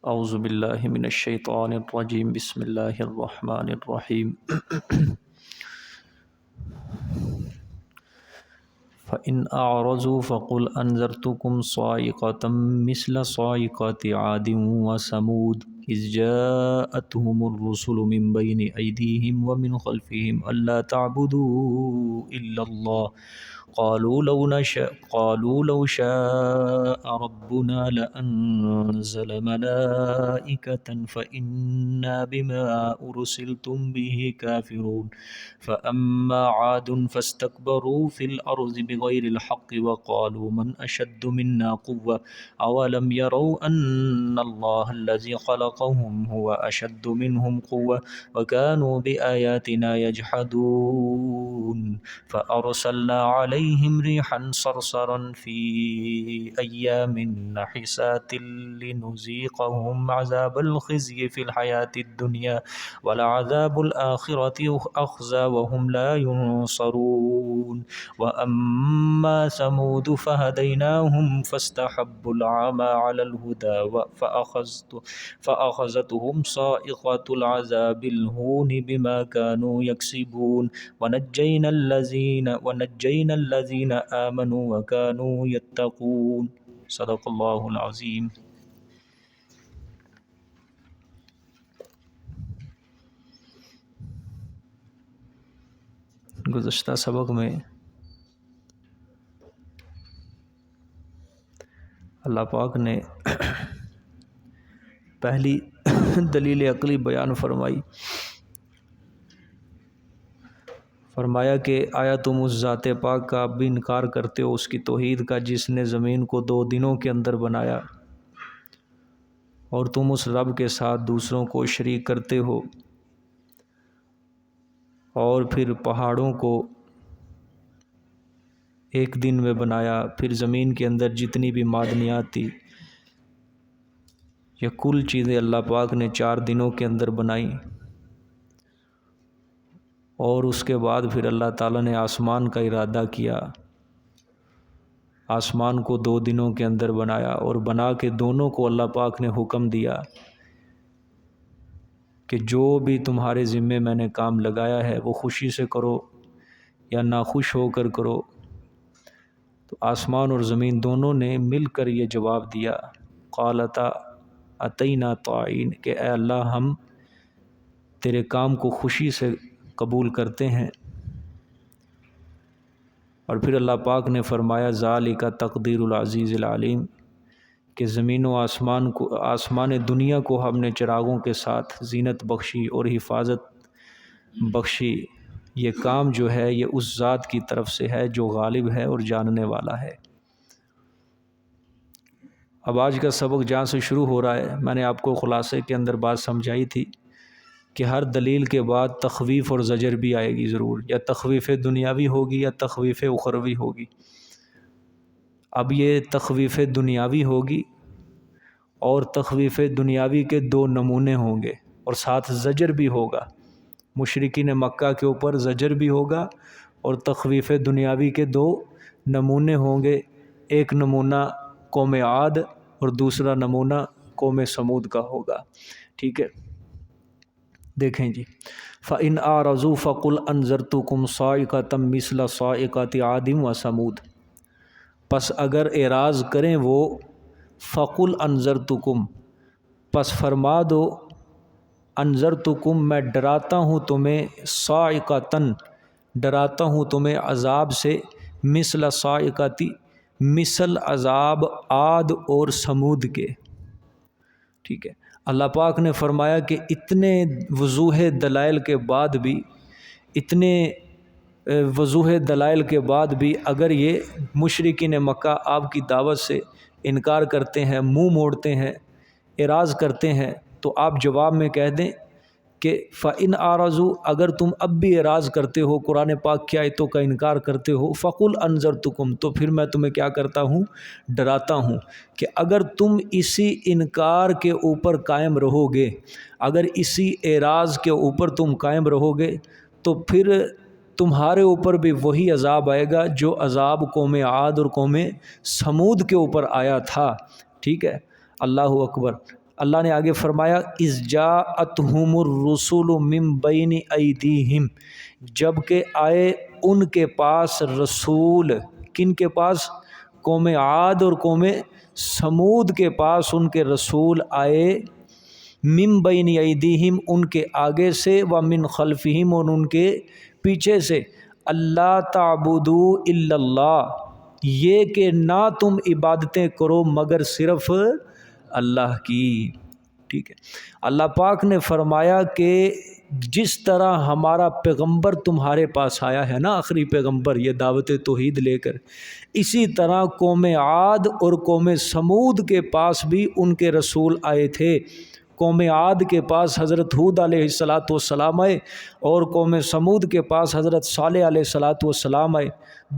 اعوذ باللہ من الشیطان الرجیم بسم اللہ الرحمن الرحیم فَإِنْ أَعْرَضُوا فَقُلْ أَنذَرْتُكُمْ صَاعِقَةً مِثْلَ صَاعِقَةِ عَادٍ وَثَمُودَ إِذْ جَاءَتْهُمُ الرُّسُلُ مِنْ بَيْنِ أَيْدِيهِمْ وَمِنْ خَلْفِهِمْ أَلَّا تَعْبُدُوا إِلَّا اللَّهَ قالوا لو شاء ربنا لأنزل ملائكة فإنا بما أرسلتم به كافرون فأما عاد فاستكبروا في الأرض بغير الحق وقالوا من أشد منا قوة أولم يروا أن الله الذي خلقهم هو أشد منهم قوة وكانوا بآياتنا يجحدون فأرسلنا عليهم ريحا صرصرا في أيام نحسات لنذيقهم عذاب الخزي في الحياة الدنيا ولعذاب الآخرة أخزى وهم لا ينصرون وأما ثمود فهديناهم فاستحبوا العمى على الهدى فأخذتهم صاعقة العذاب الهون بما كانوا يكسبون ونجينا الذين آمنوا وكانوا يتقون صدق اللہ العظیم۔ گزشتہ سبق میں اللہ پاک نے پہلی دلیل عقلی بیان فرمایا کہ آیا تم اس ذات پاک کا اب بھی انکار کرتے ہو، اس کی توحید کا جس نے زمین کو 2 دنوں کے اندر بنایا، اور تم اس رب کے ساتھ دوسروں کو شریک کرتے ہو، اور پھر پہاڑوں کو ایک دن میں بنایا، پھر زمین کے اندر جتنی بھی معدنیات تھی یہ کل چیزیں اللہ پاک نے 4 دنوں کے اندر بنائیں، اور اس کے بعد پھر اللہ تعالیٰ نے آسمان کا ارادہ کیا، آسمان کو 2 دنوں کے اندر بنایا، اور بنا کے دونوں کو اللہ پاک نے حکم دیا کہ جو بھی تمہارے ذمے میں نے کام لگایا ہے وہ خوشی سے کرو یا ناخوش ہو کر کرو۔ تو آسمان اور زمین دونوں نے مل کر یہ جواب دیا، قالتا اتینا طائعین، کہ اے اللہ ہم تیرے کام کو خوشی سے قبول کرتے ہیں۔ اور پھر اللہ پاک نے فرمایا ذالک تقدیر العزیز العلیم، کہ زمین و آسمان دنیا کو ہم نے چراغوں کے ساتھ زینت بخشی اور حفاظت بخشی، یہ کام جو ہے یہ اس ذات کی طرف سے ہے جو غالب ہے اور جاننے والا ہے۔ اب آج کا سبق جہاں سے شروع ہو رہا ہے، میں نے آپ کو خلاصے کے اندر بات سمجھائی تھی کہ ہر دلیل کے بعد تخویف اور زجر بھی آئے گی ضرور، یا تخویف دنیاوی ہوگی یا تخویف اخروی ہوگی۔ اب یہ تخویف دنیاوی ہوگی، اور تخویف دنیاوی کے 2 نمونے ہوں گے، اور ساتھ زجر بھی ہوگا۔ مشرکین مکہ کے اوپر زجر بھی ہوگا، اور تخویف دنیاوی کے 2 نمونے ہوں گے، ایک نمونہ قوم عاد اور دوسرا نمونہ قوم سمود کا ہوگا، ٹھیک ہے۔ دیکھیں جی، فَإِنْ أَعْرَضُوا فَقُلْ أَنذَرْتُكُمْ صَاعِقَةً مِثْلَ صَاعِقَةِ عَادٍ وَثَمُودَ، پس اگر اعراض کریں وہ، فَقُلْ أَنذَرْتُكُمْ، پس فرما دو، أَنذَرْتُكُمْ، میں ڈراتا ہوں تمہیں، صَاعِقَةً، ڈراتا ہوں تمہیں عذاب سے، مثل صاعقۃ، مثل عذاب عاد اور سمود کے، ٹھیک ہے۔ اللہ پاک نے فرمایا کہ اتنے وضوح دلائل کے بعد بھی، اتنے وضوح دلائل کے بعد بھی اگر یہ مشرکین مکہ آپ کی دعوت سے انکار کرتے ہیں، منہ موڑتے ہیں، اعراض کرتے ہیں، تو آپ جواب میں کہہ دیں کہ فَإِنْ أَعْرَضُوا، اگر تم اب بھی اعراض کرتے ہو، قرآن پاک کی آیتوں کا انکار کرتے ہو، فَقُلْ أَنذَرْتُكُمْ، تو پھر میں تمہیں کیا کرتا ہوں، ڈراتا ہوں کہ اگر تم اسی انکار کے اوپر قائم رہو گے، اگر اسی اعراض کے اوپر تم قائم رہو گے، تو پھر تمہارے اوپر بھی وہی عذاب آئے گا جو عذاب قوم عاد اور قوم سمود کے اوپر آیا تھا، ٹھیک ہے۔ اللہ اکبر۔ اللہ نے آگے فرمایا اذ جاءتہم الرسل من بین ایدیہم، جب کہ آئے ان کے پاس رسول، کن کے پاس؟ قوم عاد اور قوم سمود کے پاس ان کے رسول آئے، من بین ایدیہم ان کے آگے سے، ومن خلفہم اور ان کے پیچھے سے، اللہ تعبدوا الا اللہ، یہ کہ نہ تم عبادتیں کرو مگر صرف اللہ کی۔ ٹھیک ہے، اللہ پاک نے فرمایا کہ جس طرح ہمارا پیغمبر تمہارے پاس آیا ہے نا، آخری پیغمبر یہ دعوت توحید لے کر، اسی طرح قوم عاد اور قوم سمود کے پاس بھی ان کے رسول آئے تھے۔ قوم عاد کے پاس حضرت ہود علیہ السلام آئے اور قوم سمود کے پاس حضرت صالح علیہ السلام آئے،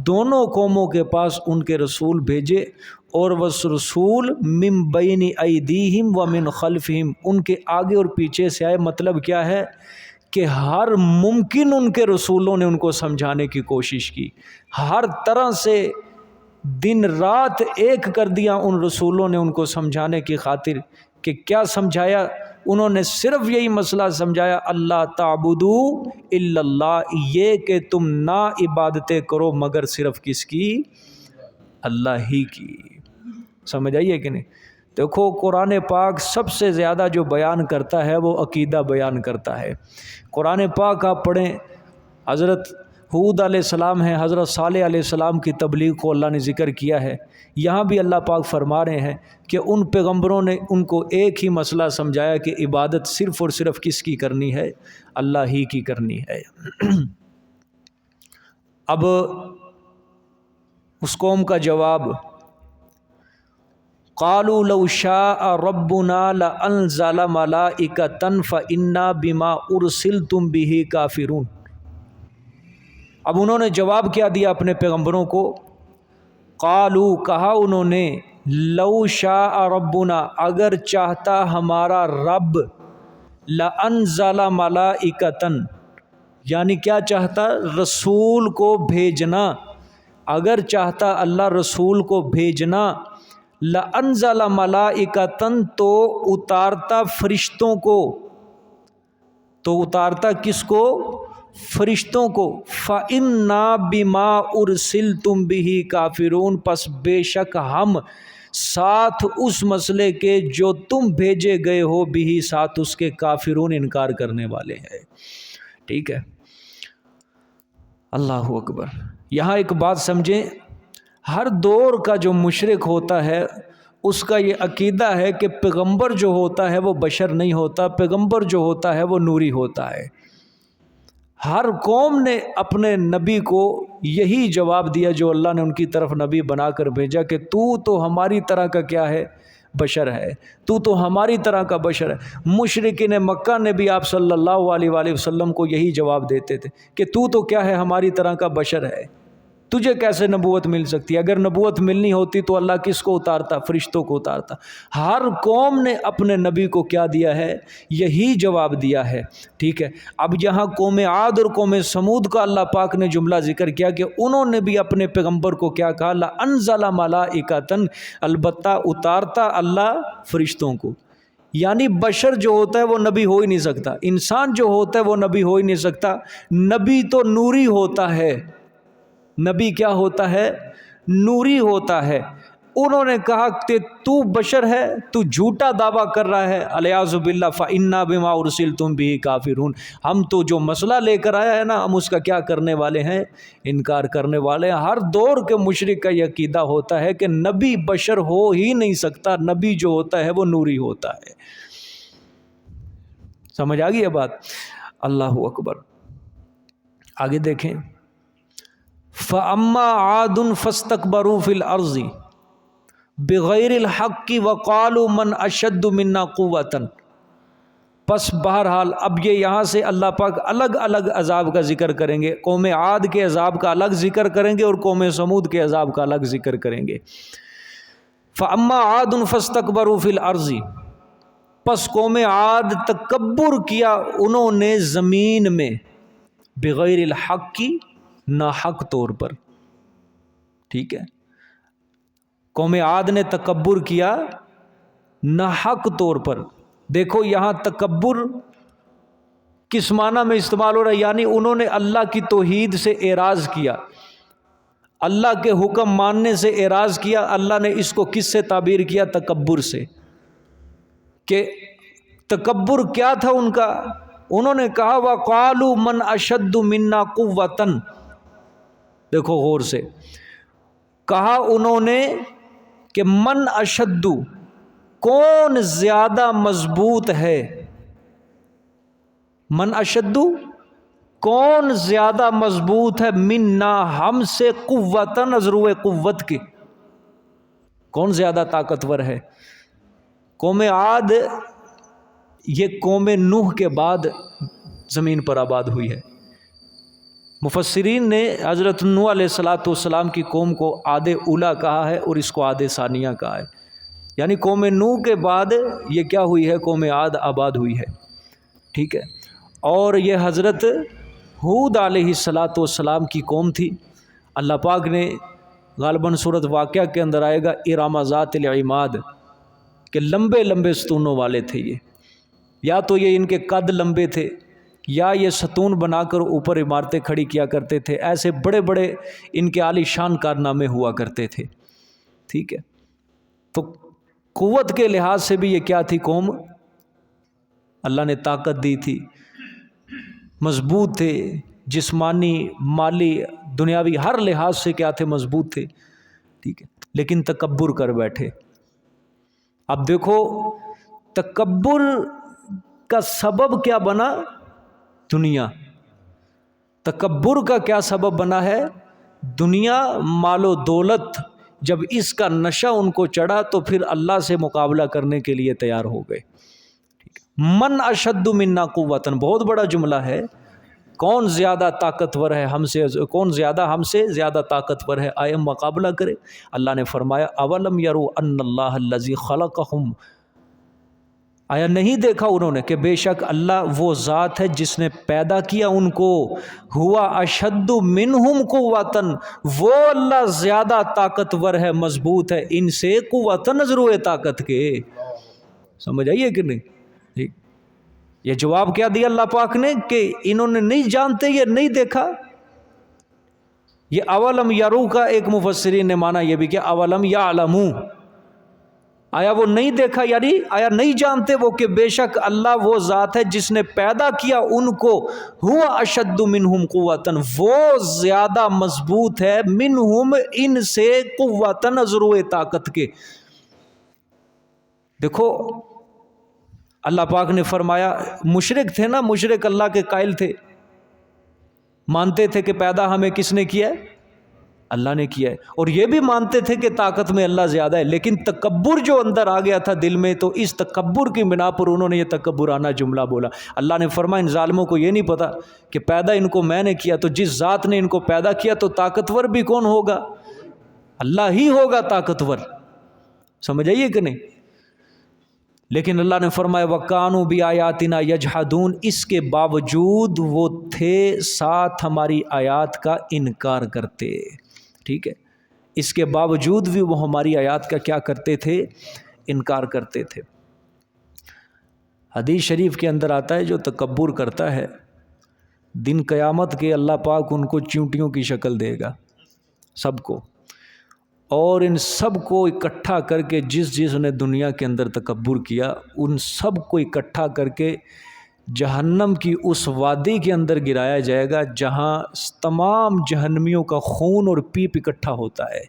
دونوں قوموں کے پاس ان کے رسول بھیجے، اور وہ رسول من بین ایدیہم ومن خلفہم ان کے آگے اور پیچھے سے آئے۔ مطلب کیا ہے کہ ہر ممکن ان کے رسولوں نے ان کو سمجھانے کی کوشش کی، ہر طرح سے دن رات ایک کر دیا ان رسولوں نے ان کو سمجھانے کی خاطر۔ کہ کیا سمجھایا انہوں نے؟ صرف یہی مسئلہ سمجھایا، اللہ تعبدوا الا اللہ، یہ کہ تم نہ عبادتیں کرو مگر صرف کس کی؟ اللہ ہی کی۔ سمجھ آئیے کہ نہیں؟ دیکھو قرآن پاک سب سے زیادہ جو بیان کرتا ہے وہ عقیدہ بیان کرتا ہے۔ قرآن پاک آپ پڑھیں، حضرت ہود علیہ السلام ہیں، حضرت صالح علیہ السلام کی تبلیغ کو اللہ نے ذکر کیا ہے۔ یہاں بھی اللہ پاک فرما رہے ہیں کہ ان پیغمبروں نے ان کو ایک ہی مسئلہ سمجھایا کہ عبادت صرف اور صرف کس کی کرنی ہے؟ اللہ ہی کی کرنی ہے۔ اب اس قوم کا جواب، قالوا لو شاء ربنا لانزل ملائکۃ فانا بما ارسلتم به کافرون۔ اب انہوں نے جواب کیا دیا اپنے پیغمبروں کو؟ قالوا کہا انہوں نے، لو شاء ربنا اگر چاہتا ہمارا رب، لانزل ملائکۃ یعنی کیا چاہتا؟ رسول کو بھیجنا، اگر چاہتا اللہ رسول کو بھیجنا، لانزل ملائکۃ تو اتارتا فرشتوں کو، تو اتارتا کس کو؟ فرشتوں کو۔ فَإِنَّا بِمَا أُرْسِلْتُمْ بِهِ کافرون، پس بے شک ہم ساتھ اس مسئلے کے جو تم بھیجے گئے ہو، بھی ساتھ اس کے کافرون انکار کرنے والے ہیں۔ ٹھیک ہے، اللہ اکبر۔ یہاں ایک بات سمجھیں، ہر دور کا جو مشرک ہوتا ہے اس کا یہ عقیدہ ہے کہ پیغمبر جو ہوتا ہے وہ بشر نہیں ہوتا، پیغمبر جو ہوتا ہے وہ نوری ہوتا ہے۔ ہر قوم نے اپنے نبی کو یہی جواب دیا جو اللہ نے ان کی طرف نبی بنا کر بھیجا کہ تو ہماری طرح کا کیا ہے؟ بشر ہے، تو ہماری طرح کا بشر ہے۔ مشرکین مکہ نے بھی آپ صلی اللہ علیہ وآلہ وسلم کو یہی جواب دیتے تھے کہ تو کیا ہے؟ ہماری طرح کا بشر ہے، تجھے کیسے نبوت مل سکتی ہے؟ اگر نبوت ملنی ہوتی تو اللہ کس کو اتارتا؟ فرشتوں کو اتارتا۔ ہر قوم نے اپنے نبی کو کیا دیا ہے؟ یہی جواب دیا ہے۔ ٹھیک ہے، اب یہاں قوم عاد اور قوم سمود کا اللہ پاک نے جملہ ذکر کیا کہ انہوں نے بھی اپنے پیغمبر کو کیا کہا؟ لَأَنزَلَ مَلَائِکَةً، البتہ اتارتا اللہ فرشتوں کو۔ یعنی بشر جو ہوتا ہے وہ نبی ہو ہی نہیں سکتا، انسان جو ہوتا ہے وہ نبی ہو ہی نہیں سکتا۔ نبی تو نوری ہوتا ہے، نبی کیا ہوتا ہے؟ نوری ہوتا ہے۔ انہوں نے کہا کہ تو بشر ہے، تو جھوٹا دعویٰ کر رہا ہے، الیاذ باللہ، فَإِنَّا بِمَا أُرْسِلْتُمْ بِهِ کافرون، ہم تو جو مسئلہ لے کر آیا ہے نا، ہم اس کا کیا کرنے والے ہیں؟ انکار کرنے والے ہیں۔ ہر دور کے مشرک کا یہ عقیدہ ہوتا ہے کہ نبی بشر ہو ہی نہیں سکتا، نبی جو ہوتا ہے وہ نوری ہوتا ہے۔ سمجھ آ گئی یہ بات؟ اللہ اکبر۔ آگے دیکھیں، فَأَمَّا عَادٌ فَاسْتَكْبَرُوا فِي الْأَرْضِ بِغَيْرِ الْحَقِّ وَقَالُوا مَنْ أَشَدُّ مِنَّا قُوَّةً۔ پس بہرحال اب یہ یہاں سے اللہ پاک الگ الگ عذاب کا ذکر کریں گے، قوم عاد کے عذاب کا الگ ذکر کریں گے اور قوم سمود کے عذاب کا الگ ذکر کریں گے۔ فَأَمَّا عَادٌ فَاسْتَكْبَرُوا فِي الْأَرْضِ، پس قوم عاد تکبر کیا انہوں نے زمین میں، بغیر الحق، ناحق طور پر۔ ٹھیک ہے، قوم عاد نے تکبر کیا ناحق طور پر. دیکھو یہاں تکبر کس معنی میں استعمال ہو رہا ہے؟ یعنی انہوں نے اللہ کی توحید سے اعراض کیا، اللہ کے حکم ماننے سے اعراض کیا. اللہ نے اس کو کس سے تعبیر کیا؟ تکبر سے. کہ تکبر کیا تھا ان کا؟ انہوں نے کہا وَقَالُوا مَنْ أَشَدُّ مِنَّا قُوَّةً. دیکھو غور سے، کہا انہوں نے کہ من اشد، کون زیادہ مضبوط ہے، من اشد کون زیادہ مضبوط ہے، منا ہم سے، قوتاً ازرو قوت کے، کون زیادہ طاقتور ہے. قوم عاد یہ قوم نوح کے بعد زمین پر آباد ہوئی ہے. مفسرین نے حضرت نوح علیہ السلام کی قوم کو عاد اولا کہا ہے اور اس کو عاد ثانیہ کہا ہے. یعنی قوم نوح کے بعد یہ کیا ہوئی ہے؟ قوم عاد آباد ہوئی ہے. ٹھیک ہے. اور یہ حضرت ہود علیہ السلام کی قوم تھی. اللہ پاک نے غالباً سورۃ واقعہ کے اندر آئے گا ارم ذات العماد، کہ لمبے لمبے ستونوں والے تھے یہ. یا تو یہ ان کے قد لمبے تھے، یا یہ ستون بنا کر اوپر عمارتیں کھڑی کیا کرتے تھے. ایسے بڑے بڑے ان کے عالی شان کارنامے ہوا کرتے تھے. ٹھیک ہے. تو قوت کے لحاظ سے بھی یہ کیا تھی قوم؟ اللہ نے طاقت دی تھی، مضبوط تھے، جسمانی، مالی، دنیاوی ہر لحاظ سے کیا تھے؟ مضبوط تھے. ٹھیک ہے. لیکن تکبر کر بیٹھے. اب دیکھو تکبر کا سبب کیا بنا؟ دنیا. تکبر کا کیا سبب بنا ہے؟ دنیا، مال و دولت. جب اس کا نشہ ان کو چڑھا تو پھر اللہ سے مقابلہ کرنے کے لیے تیار ہو گئے. من اشد منا قوتاً بہت بڑا جملہ ہے. کون زیادہ طاقتور ہے ہم سے، کون زیادہ ہم سے زیادہ طاقتور ہے، آئے مقابلہ کرے. اللہ نے فرمایا اولم یروا ان اللہ الذی خلقہم، آیا نہیں دیکھا انہوں نے کہ بے شک اللہ وہ ذات ہے جس نے پیدا کیا ان کو، ہوا اشد منہم قوتاً، وہ اللہ زیادہ طاقتور ہے، مضبوط ہے ان سے، قوتاً ضرور طاقت کے. سمجھ آئیے کہ نہیں؟ یہ جواب کیا دیا اللہ پاک نے کہ انہوں نے نہیں جانتے، یہ نہیں دیکھا. یہ اولم یرو کا ایک مفسرین نے مانا یہ بھی کہ اولم یعلمو، آیا وہ نہیں دیکھا، یعنی آیا نہیں جانتے وہ کہ بے شک اللہ وہ ذات ہے جس نے پیدا کیا ان کو، ہوا اشد منہم قوتاً، وہ زیادہ مضبوط ہے، منہم ان سے، قوتاً ضرور طاقت کے. دیکھو اللہ پاک نے فرمایا، مشرک تھے نا، مشرک اللہ کے قائل تھے، مانتے تھے کہ پیدا ہمیں کس نے کیا ہے؟ اللہ نے کیا ہے. اور یہ بھی مانتے تھے کہ طاقت میں اللہ زیادہ ہے، لیکن تکبر جو اندر آ گیا تھا دل میں، تو اس تکبر کی بنا پر انہوں نے یہ تکبرانہ جملہ بولا. اللہ نے فرمایا ان ظالموں کو یہ نہیں پتا کہ پیدا ان کو میں نے کیا، تو جس ذات نے ان کو پیدا کیا تو طاقتور بھی کون ہوگا؟ اللہ ہی ہوگا طاقتور. سمجھ آئیے کہ نہیں؟ لیکن اللہ نے فرمایا وَقَانُوا بِآيَاتِنَا يَجْحَدُونَ، اس کے باوجود وہ تھے ساتھ ہماری آیات کا انکار کرتے. ٹھیک ہے. اس کے باوجود بھی وہ ہماری آیات کا کیا کرتے تھے؟ انکار کرتے تھے. حدیث شریف کے اندر آتا ہے جو تکبر کرتا ہے دن قیامت کے اللہ پاک ان کو چیونٹیوں کی شکل دے گا، سب کو، اور ان سب کو اکٹھا کر کے، جس نے دنیا کے اندر تکبر کیا ان سب کو اکٹھا کر کے جہنم کی اس وادی کے اندر گرایا جائے گا جہاں تمام جہنمیوں کا خون اور پیپ اکٹھا ہوتا ہے.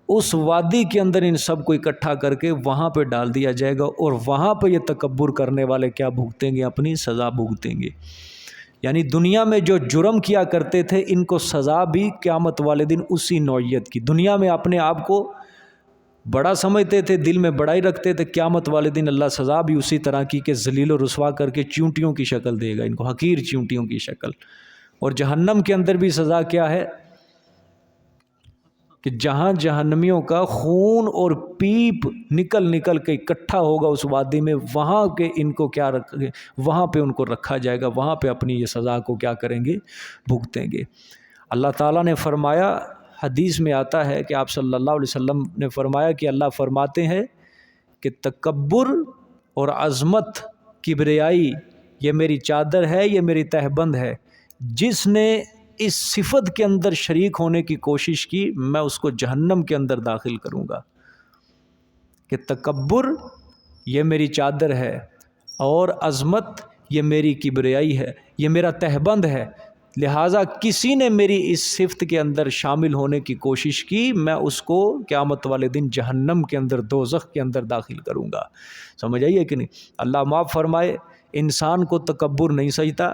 اس وادی کے اندر ان سب کو اکٹھا کر کے وہاں پہ ڈال دیا جائے گا، اور وہاں پہ یہ تکبر کرنے والے کیا بھگتیں گے؟ اپنی سزا بھگتیں گے. یعنی دنیا میں جو جرم کیا کرتے تھے ان کو سزا بھی قیامت والے دن اسی نوعیت کی. دنیا میں اپنے آپ کو بڑا سمجھتے تھے، دل میں بڑائی رکھتے تھے، قیامت والے دن اللہ سزا بھی اسی طرح کی کہ ذلیل و رسوا کر کے چیونٹیوں کی شکل دے گا ان کو، حقیر چیونٹیوں کی شکل. اور جہنم کے اندر بھی سزا کیا ہے کہ جہاں جہنمیوں کا خون اور پیپ نکل کے اکٹھا ہوگا اس وادی میں، وہاں کے ان کو کیا رکھے، وہاں پہ ان کو رکھا جائے گا، وہاں پہ اپنی یہ سزا کو کیا کریں گے؟ بھگتیں گے. اللہ تعالیٰ نے فرمایا، حدیث میں آتا ہے کہ آپ صلی اللہ علیہ وسلم نے فرمایا کہ اللہ فرماتے ہیں کہ تکبر اور عظمت، کبریائی یہ میری چادر ہے، یہ میری تہبند ہے. جس نے اس صفت کے اندر شریک ہونے کی کوشش کی میں اس کو جہنم کے اندر داخل کروں گا. کہ تکبر یہ میری چادر ہے اور عظمت یہ میری کبریائی ہے، یہ میرا تہبند ہے. لہٰذا کسی نے میری اس صفت کے اندر شامل ہونے کی کوشش کی میں اس کو قیامت والے دن جہنم کے اندر، دوزخ کے اندر داخل کروں گا. سمجھ آئیے کہ نہیں؟ اللہ معاف فرمائے. انسان کو تکبر نہیں سجتا،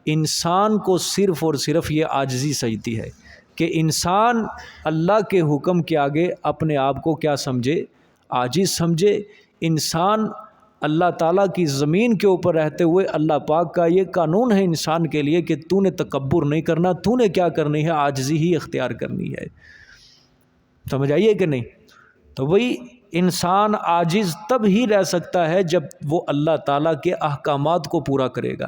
انسان کو صرف اور صرف یہ عاجزی سجتی ہے کہ انسان اللہ کے حکم کے آگے اپنے آپ کو کیا سمجھے؟ عاجز سمجھے. انسان اللہ تعالیٰ کی زمین کے اوپر رہتے ہوئے اللہ پاک کا یہ قانون ہے انسان کے لیے کہ تو نے تکبر نہیں کرنا، تو نے کیا کرنی ہے؟ عاجزی ہی اختیار کرنی ہے. سمجھ آئیے کہ نہیں؟ تو وہی انسان عاجز تب ہی رہ سکتا ہے جب وہ اللہ تعالیٰ کے احکامات کو پورا کرے گا.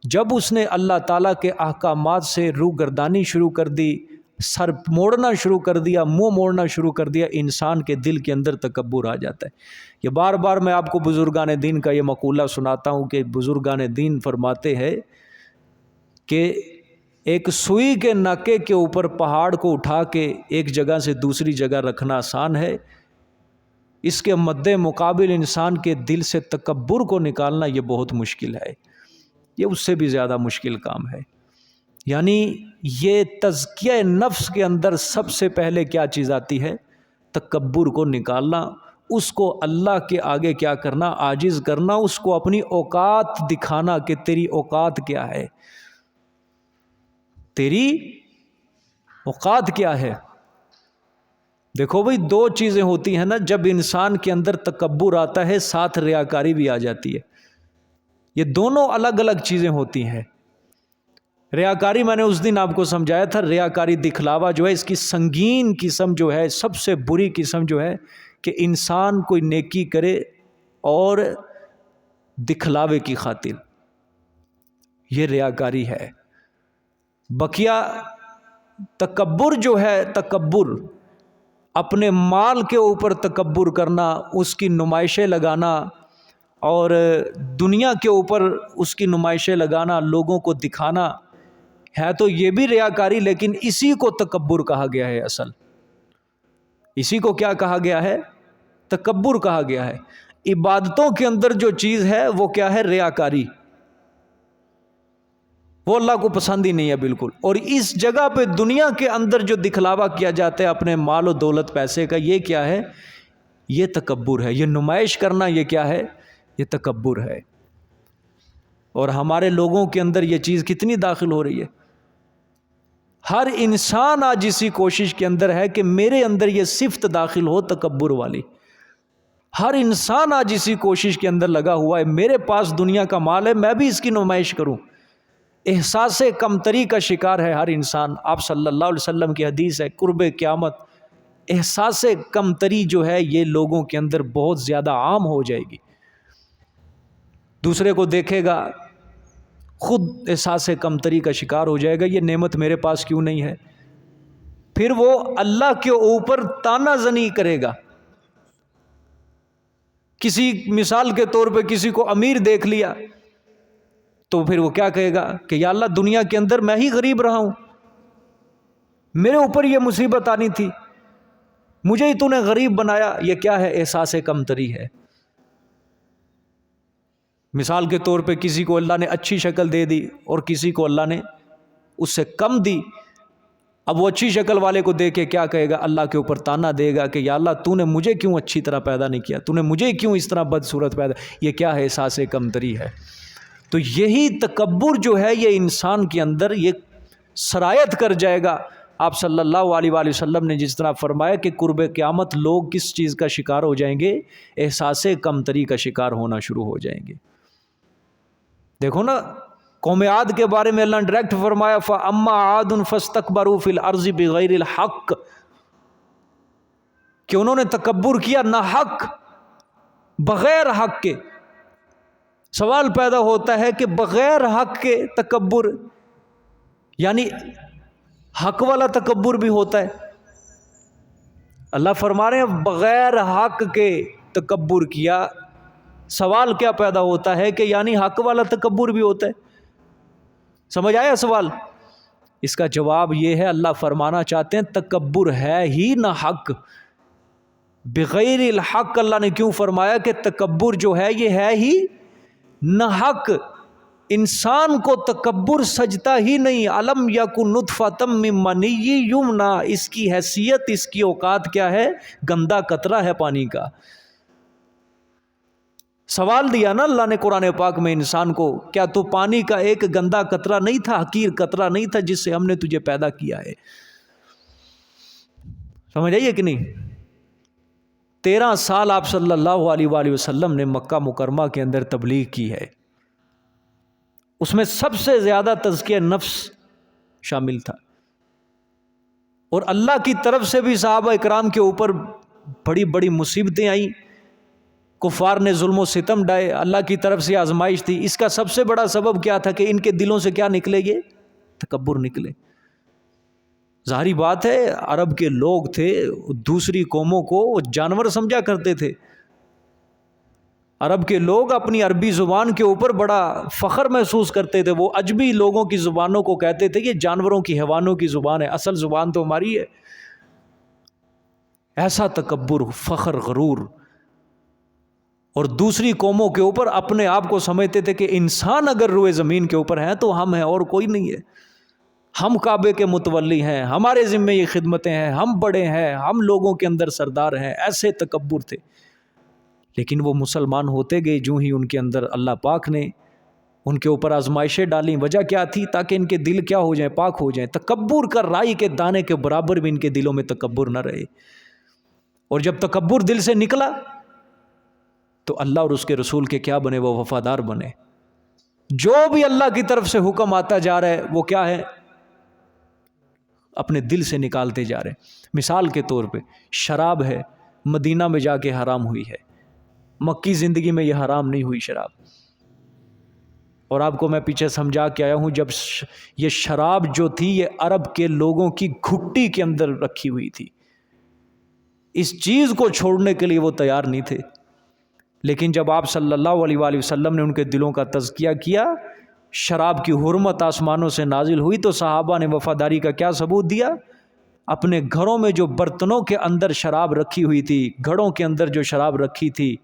جب اس نے اللہ تعالیٰ کے احکامات سے روگردانی شروع کر دی، سر موڑنا شروع کر دیا، منہ موڑنا شروع کر دیا، انسان کے دل کے اندر تکبر آ جاتا ہے. یہ بار بار میں آپ کو بزرگان دین کا یہ مقولہ سناتا ہوں کہ بزرگان دین فرماتے ہیں کہ ایک سوئی کے ناکے کے اوپر پہاڑ کو اٹھا کے ایک جگہ سے دوسری جگہ رکھنا آسان ہے، اس کے مد مقابل انسان کے دل سے تکبر کو نکالنا یہ بہت مشکل ہے. یہ اس سے بھی زیادہ مشکل کام ہے. یعنی یہ تزکیہ نفس کے اندر سب سے پہلے کیا چیز آتی ہے؟ تکبر کو نکالنا، اس کو اللہ کے آگے کیا کرنا؟ عاجز کرنا، اس کو اپنی اوقات دکھانا کہ تیری اوقات کیا ہے، تیری اوقات کیا ہے. دیکھو بھئی دو چیزیں ہوتی ہیں نا، جب انسان کے اندر تکبر آتا ہے ساتھ ریاکاری بھی آ جاتی ہے. یہ دونوں الگ الگ چیزیں ہوتی ہیں. ریاکاری میں نے اس دن آپ کو سمجھایا تھا، ریاکاری دکھلاوا جو ہے اس کی سنگین قسم جو ہے، سب سے بری قسم جو ہے کہ انسان کوئی نیکی کرے اور دکھلاوے کی خاطر، یہ ریاکاری ہے. بقیہ تکبر جو ہے، تکبر اپنے مال کے اوپر تکبر کرنا، اس کی نمائشیں لگانا اور دنیا کے اوپر اس کی نمائشیں لگانا، لوگوں کو دکھانا ہے تو یہ بھی ریاکاری، لیکن اسی کو تکبر کہا گیا ہے. اصل اسی کو کیا کہا گیا ہے؟ تکبر کہا گیا ہے. عبادتوں کے اندر جو چیز ہے وہ کیا ہے؟ ریاکاری. وہ اللہ کو پسند ہی نہیں ہے بالکل. اور اس جگہ پہ دنیا کے اندر جو دکھلاوا کیا جاتا ہے اپنے مال و دولت پیسے کا، یہ کیا ہے؟ یہ تکبر ہے. یہ نمائش کرنا یہ کیا ہے؟ یہ تکبر ہے. اور ہمارے لوگوں کے اندر یہ چیز کتنی داخل ہو رہی ہے. ہر انسان آج اسی کوشش کے اندر ہے کہ میرے اندر یہ صفت داخل ہو تکبر والی. ہر انسان آج اسی کوشش کے اندر لگا ہوا ہے، میرے پاس دنیا کا مال ہے میں بھی اس کی نمائش کروں. احساس کمتری کا شکار ہے ہر انسان. آپ صلی اللہ علیہ وسلم کی حدیث ہے، قرب قیامت احساس کمتری جو ہے یہ لوگوں کے اندر بہت زیادہ عام ہو جائے گی. دوسرے کو دیکھے گا خود احساس کمتری کا شکار ہو جائے گا، یہ نعمت میرے پاس کیوں نہیں ہے. پھر وہ اللہ کے اوپر تانا زنی کرے گا. کسی مثال کے طور پہ کسی کو امیر دیکھ لیا تو پھر وہ کیا کہے گا کہ یا اللہ دنیا کے اندر میں ہی غریب رہا ہوں، میرے اوپر یہ مصیبت آنی تھی، مجھے ہی تو نے غریب بنایا. یہ کیا ہے؟ احساس کمتری ہے. مثال کے طور پہ کسی کو اللہ نے اچھی شکل دے دی اور کسی کو اللہ نے اس سے کم دی. اب وہ اچھی شکل والے کو دیکھ کے کیا کہے گا؟ اللہ کے اوپر تانا دے گا کہ یا اللہ تو نے مجھے کیوں اچھی طرح پیدا نہیں کیا، تو نے مجھے کیوں اس طرح بدصورت پیدا. یہ کیا ہے؟ احساس کمتری ہے. تو یہی تکبر جو ہے یہ انسان کے اندر یہ سرایت کر جائے گا. آپ صلی اللہ علیہ وآلہ وسلم نے جس طرح فرمایا کہ قرب قیامت لوگ کس چیز کا شکار ہو جائیں گے؟ احساس کمتری کا شکار ہونا شروع ہو جائیں گے. دیکھو نا قوم عاد کے بارے میں اللہ نے ڈائریکٹ فرمایا فَأَمَّا عَادٌ فَاسْتَكْبَرُوا فِي الْأَرْضِ بِغَيْرِ الْحَقِّ، کہ انہوں نے تکبر کیا نہ حق، بغیر حق کے. سوال پیدا ہوتا ہے کہ بغیر حق کے تکبر، یعنی حق والا تکبر بھی ہوتا ہے. اللہ فرما رہے ہیں بغیر حق کے تکبر کیا، سوال کیا پیدا ہوتا ہے کہ یعنی حق والا تکبر بھی ہوتا ہے؟ سمجھ آیا سوال؟ اس کا جواب یہ ہے، اللہ فرمانا چاہتے ہیں تکبر ہے ہی نہ حق، بغیر الحق۔ اللہ نے کیوں فرمایا کہ تکبر جو ہے یہ ہے ہی نہ حق؟ انسان کو تکبر سجتا ہی نہیں۔ علم یکن نطفۃ من منی یمنی، اس کی حیثیت، اس کی اوقات کیا ہے؟ گندا قطرہ ہے پانی کا۔ سوال دیا نا اللہ نے قرآن پاک میں انسان کو، کیا تو پانی کا ایک گندا قطرہ نہیں تھا، حقیر قطرہ نہیں تھا جس سے ہم نے تجھے پیدا کیا ہے؟ سمجھ آئیے کہ نہیں؟ 13 سال آپ صلی اللہ علیہ وآلہ وسلم نے مکہ مکرمہ کے اندر تبلیغ کی ہے، اس میں سب سے زیادہ تزکیہ نفس شامل تھا، اور اللہ کی طرف سے بھی صحابہ اکرام کے اوپر بڑی بڑی مصیبتیں آئیں، کفار نے ظلم و ستم ڈھائے، اللہ کی طرف سے آزمائش تھی۔ اس کا سب سے بڑا سبب کیا تھا کہ ان کے دلوں سے کیا نکلے؟ یہ تکبر نکلے۔ ظاہری بات ہے، عرب کے لوگ تھے، دوسری قوموں کو جانور سمجھا کرتے تھے۔ عرب کے لوگ اپنی عربی زبان کے اوپر بڑا فخر محسوس کرتے تھے، وہ عجمی لوگوں کی زبانوں کو کہتے تھے یہ جانوروں کی، حیوانوں کی زبان ہے، اصل زبان تو ہماری ہے۔ ایسا تکبر، فخر، غرور، اور دوسری قوموں کے اوپر اپنے آپ کو سمجھتے تھے کہ انسان اگر روئے زمین کے اوپر ہیں تو ہم ہیں اور کوئی نہیں ہے، ہم کعبے کے متولی ہیں، ہمارے ذمے یہ خدمتیں ہیں، ہم بڑے ہیں، ہم لوگوں کے اندر سردار ہیں۔ ایسے تکبر تھے۔ لیکن وہ مسلمان ہوتے گئے، جو ہی ان کے اندر اللہ پاک نے ان کے اوپر آزمائشیں ڈالیں۔ وجہ کیا تھی؟ تاکہ ان کے دل کیا ہو جائیں؟ پاک ہو جائیں۔ تکبر کا رائی کے دانے کے برابر بھی ان کے دلوں میں تکبر نہ رہے۔ اور جب تکبر دل سے نکلا تو اللہ اور اس کے رسول کے کیا بنے؟ وہ وفادار بنے۔ جو بھی اللہ کی طرف سے حکم آتا جا رہا ہے وہ کیا ہے؟ اپنے دل سے نکالتے جا رہے ہیں۔ مثال کے طور پہ شراب ہے، مدینہ میں جا کے حرام ہوئی ہے، مکی زندگی میں یہ حرام نہیں ہوئی شراب۔ اور آپ کو میں پیچھے سمجھا کے آیا ہوں، جب یہ شراب جو تھی یہ عرب کے لوگوں کی گھٹی کے اندر رکھی ہوئی تھی، اس چیز کو چھوڑنے کے لیے وہ تیار نہیں تھے۔ لیکن جب آپ صلی اللہ علیہ وآلہ وسلم نے ان کے دلوں کا تزکیہ کیا، شراب کی حرمت آسمانوں سے نازل ہوئی، تو صحابہ نے وفاداری کا کیا ثبوت دیا؟ اپنے گھروں میں جو برتنوں کے اندر شراب رکھی ہوئی تھی، گھڑوں کے اندر جو شراب رکھی تھی،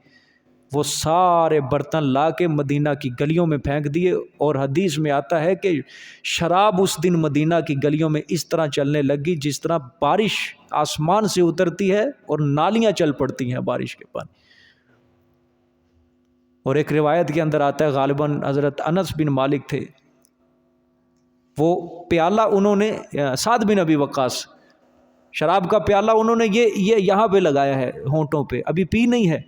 وہ سارے برتن لا کے مدینہ کی گلیوں میں پھینک دیے۔ اور حدیث میں آتا ہے کہ شراب اس دن مدینہ کی گلیوں میں اس طرح چلنے لگی جس طرح بارش آسمان سے اترتی ہے اور نالیاں چل پڑتی ہیں بارش کے پانی۔ اور ایک روایت کے اندر آتا ہے، غالباً حضرت انس بن مالک تھے، وہ پیالہ انہوں نے، سعد بن ابی وقاص، شراب کا پیالہ انہوں نے یہ یہاں پہ لگایا ہے، ہونٹوں پہ، ابھی پی نہیں ہے۔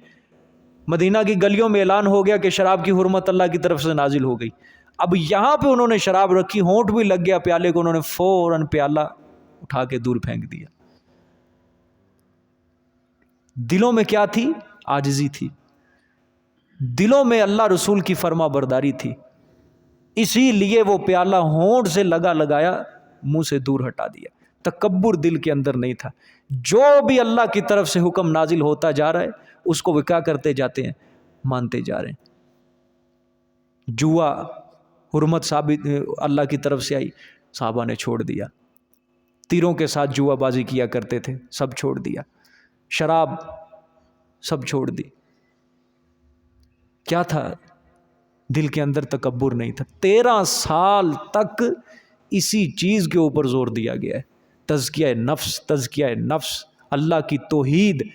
مدینہ کی گلیوں میں اعلان ہو گیا کہ شراب کی حرمت اللہ کی طرف سے نازل ہو گئی۔ اب یہاں پہ انہوں نے شراب رکھی، ہونٹ بھی لگ گیا پیالے کو، انہوں نے فوراً پیالہ اٹھا کے دور پھینک دیا۔ دلوں میں کیا تھی؟ عاجزی تھی، دلوں میں اللہ رسول کی فرما برداری تھی، اسی لیے وہ پیالہ ہونٹ سے لگایا منہ سے دور ہٹا دیا۔ تکبر دل کے اندر نہیں تھا۔ جو بھی اللہ کی طرف سے حکم نازل ہوتا جا رہا ہے اس کو وہ کیا کرتے جاتے ہیں؟ مانتے جا رہے ہیں۔ جوا حرمت ثابت اللہ کی طرف سے آئی، صحابہ نے چھوڑ دیا۔ تیروں کے ساتھ جوا بازی کیا کرتے تھے، سب چھوڑ دیا۔ شراب سب چھوڑ دی۔ کیا تھا؟ دل کے اندر تکبر نہیں تھا۔ 13 سال تک اسی چیز کے اوپر زور دیا گیا ہے، تزکیہ نفس، تزکیہ نفس، اللہ کی توحید۔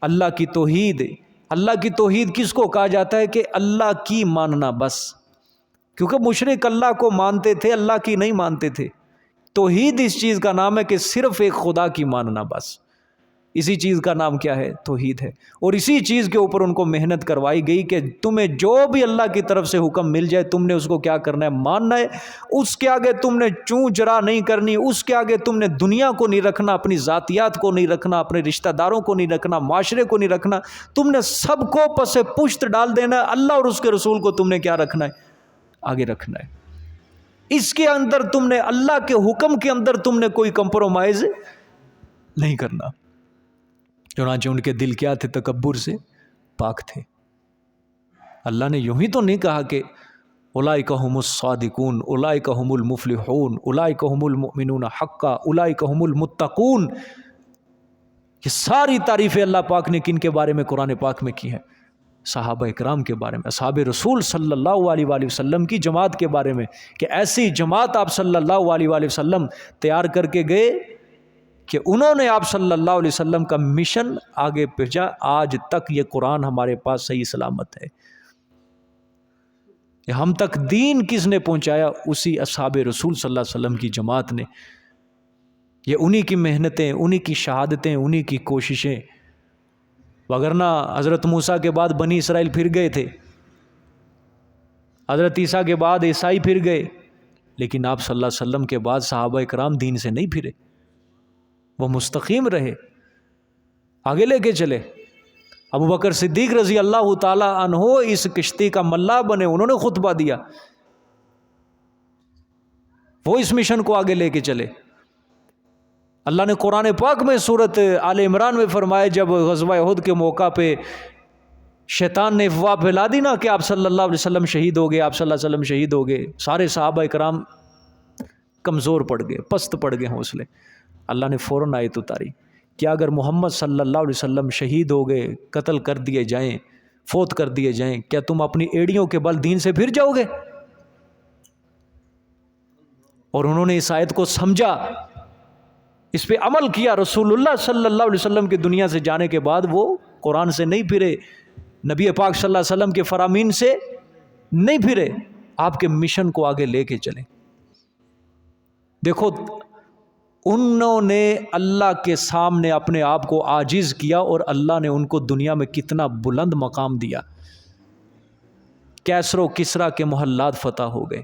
اللہ کی توحید، اللہ کی توحید کس کو کہا جاتا ہے؟ کہ اللہ کی ماننا بس، کیونکہ مشرک اللہ کو مانتے تھے، اللہ کی نہیں مانتے تھے۔ توحید اس چیز کا نام ہے کہ صرف ایک خدا کی ماننا بس، اسی چیز کا نام کیا ہے؟ توحید ہے۔ اور اسی چیز کے اوپر ان کو محنت کروائی گئی کہ تمہیں جو بھی اللہ کی طرف سے حکم مل جائے تم نے اس کو کیا کرنا ہے؟ ماننا ہے۔ اس کے آگے تم نے چوں چرا نہیں کرنی، اس کے آگے تم نے دنیا کو نہیں رکھنا، اپنی ذاتیات کو نہیں رکھنا، اپنے رشتہ داروں کو نہیں رکھنا، معاشرے کو نہیں رکھنا، تم نے سب کو پس پشت ڈال دینا ہے۔ اللہ اور اس کے رسول کو تم نے کیا رکھنا ہے؟ آگے رکھنا ہے۔ اس کے اندر تم نے اللہ کے حکم کے اندر تم نے کوئی کمپرومائز نہیں کرنا۔ چنانچہ ان کے دل کیا تھے؟ تکبر سے پاک تھے. اللہ نے یوں ہی تو نہیں کہا کہ اولئک هم الصادقون، اولئک هم المفلحون، اولئک هم المؤمنون حقا، اولئک هم المتقون. یہ ساری تعریفیں اللہ پاک نے کن کے بارے میں قرآن پاک میں کی ہیں؟ صحابہ اکرام کے بارے میں، اصحاب رسول صلی اللہ علیہ وآلہ وسلم کی جماعت کے بارے میں، کہ ایسی جماعت آپ صلی اللہ علیہ وآلہ وسلم تیار کر کے گئے کہ انہوں نے آپ صلی اللہ علیہ وسلم کا مشن آگے بھیجا. آج تک یہ قرآن ہمارے پاس صحیح سلامت ہے. ہم تک دین کس نے پہنچایا؟ اسی اصحاب رسول صلی اللہ علیہ وسلم کی جماعت نے. یہ انہی کی محنتیں، انہی کی شہادتیں، انہی کی کوششیں. وگرنہ حضرت موسیٰ کے بعد بنی اسرائیل پھر گئے تھے، حضرت عیسیٰ کے بعد عیسائی پھر گئے، لیکن آپ صلی اللہ علیہ وسلم کے بعد صحابہ اکرام دین سے نہیں پھرے. وہ مستقیم رہے، آگے لے کے چلے. ابو بکر صدیق رضی اللہ تعالی عنہ اس کشتی کا ملا بنے، انہوں نے خطبہ دیا، وہ اس مشن کو آگے لے کے چلے. اللہ نے قرآن پاک میں سورت آل عمران میں فرمایا، جب غزوہ احد کے موقع پہ شیطان نے افواہ پھیلا دی نا کہ آپ صلی اللہ علیہ وسلم شہید ہو گئے، آپ صلی اللہ علیہ وسلم شہید ہو گئے، سارے صحابہ اکرام کمزور پڑ گئے، پست پڑ گئے حوصلے. اللہ نے فوراً آیت اتاری کہ اگر محمد صلی اللہ علیہ وسلم شہید ہو گئے، قتل کر دیے جائیں، فوت کر دیے جائیں، کیا تم اپنی ایڑیوں کے بل دین سے پھر جاؤ گے؟ اور انہوں نے اس آیت کو سمجھا، اس پہ عمل کیا. رسول اللہ صلی اللہ علیہ وسلم کی دنیا سے جانے کے بعد وہ قرآن سے نہیں پھرے، نبی پاک صلی اللہ علیہ وسلم کے فرامین سے نہیں پھرے، آپ کے مشن کو آگے لے کے چلیں. دیکھو انہوں نے اللہ کے سامنے اپنے آپ کو عاجز کیا اور اللہ نے ان کو دنیا میں کتنا بلند مقام دیا. کیسر و کسریٰ کے محلات فتح ہو گئے،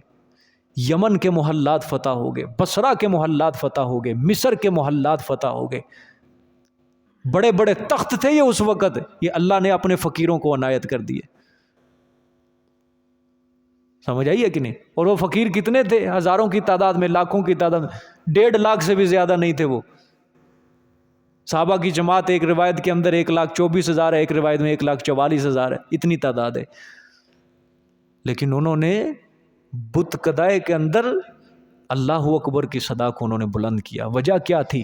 یمن کے محلات فتح ہو گئے، بصرہ کے محلات فتح ہو گئے، مصر کے محلات فتح ہو گئے. بڑے بڑے تخت تھے یہ اس وقت، یہ اللہ نے اپنے فقیروں کو عنایت کر دیے. سمجھ آئیے کہ نہیں؟ اور وہ فقیر کتنے تھے؟ ہزاروں کی تعداد میں، لاکھوں کی تعداد میں، 1.5 لاکھ سے بھی زیادہ نہیں تھے وہ. صحابہ کی جماعت ایک روایت کے اندر 1,24,000 ہے، ایک روایت میں 1,44,000 ہے، اتنی تعداد ہے. لیکن انہوں نے بت قدائے کے اندر اللہ اکبر کی صدا کو انہوں نے بلند کیا. وجہ کیا تھی؟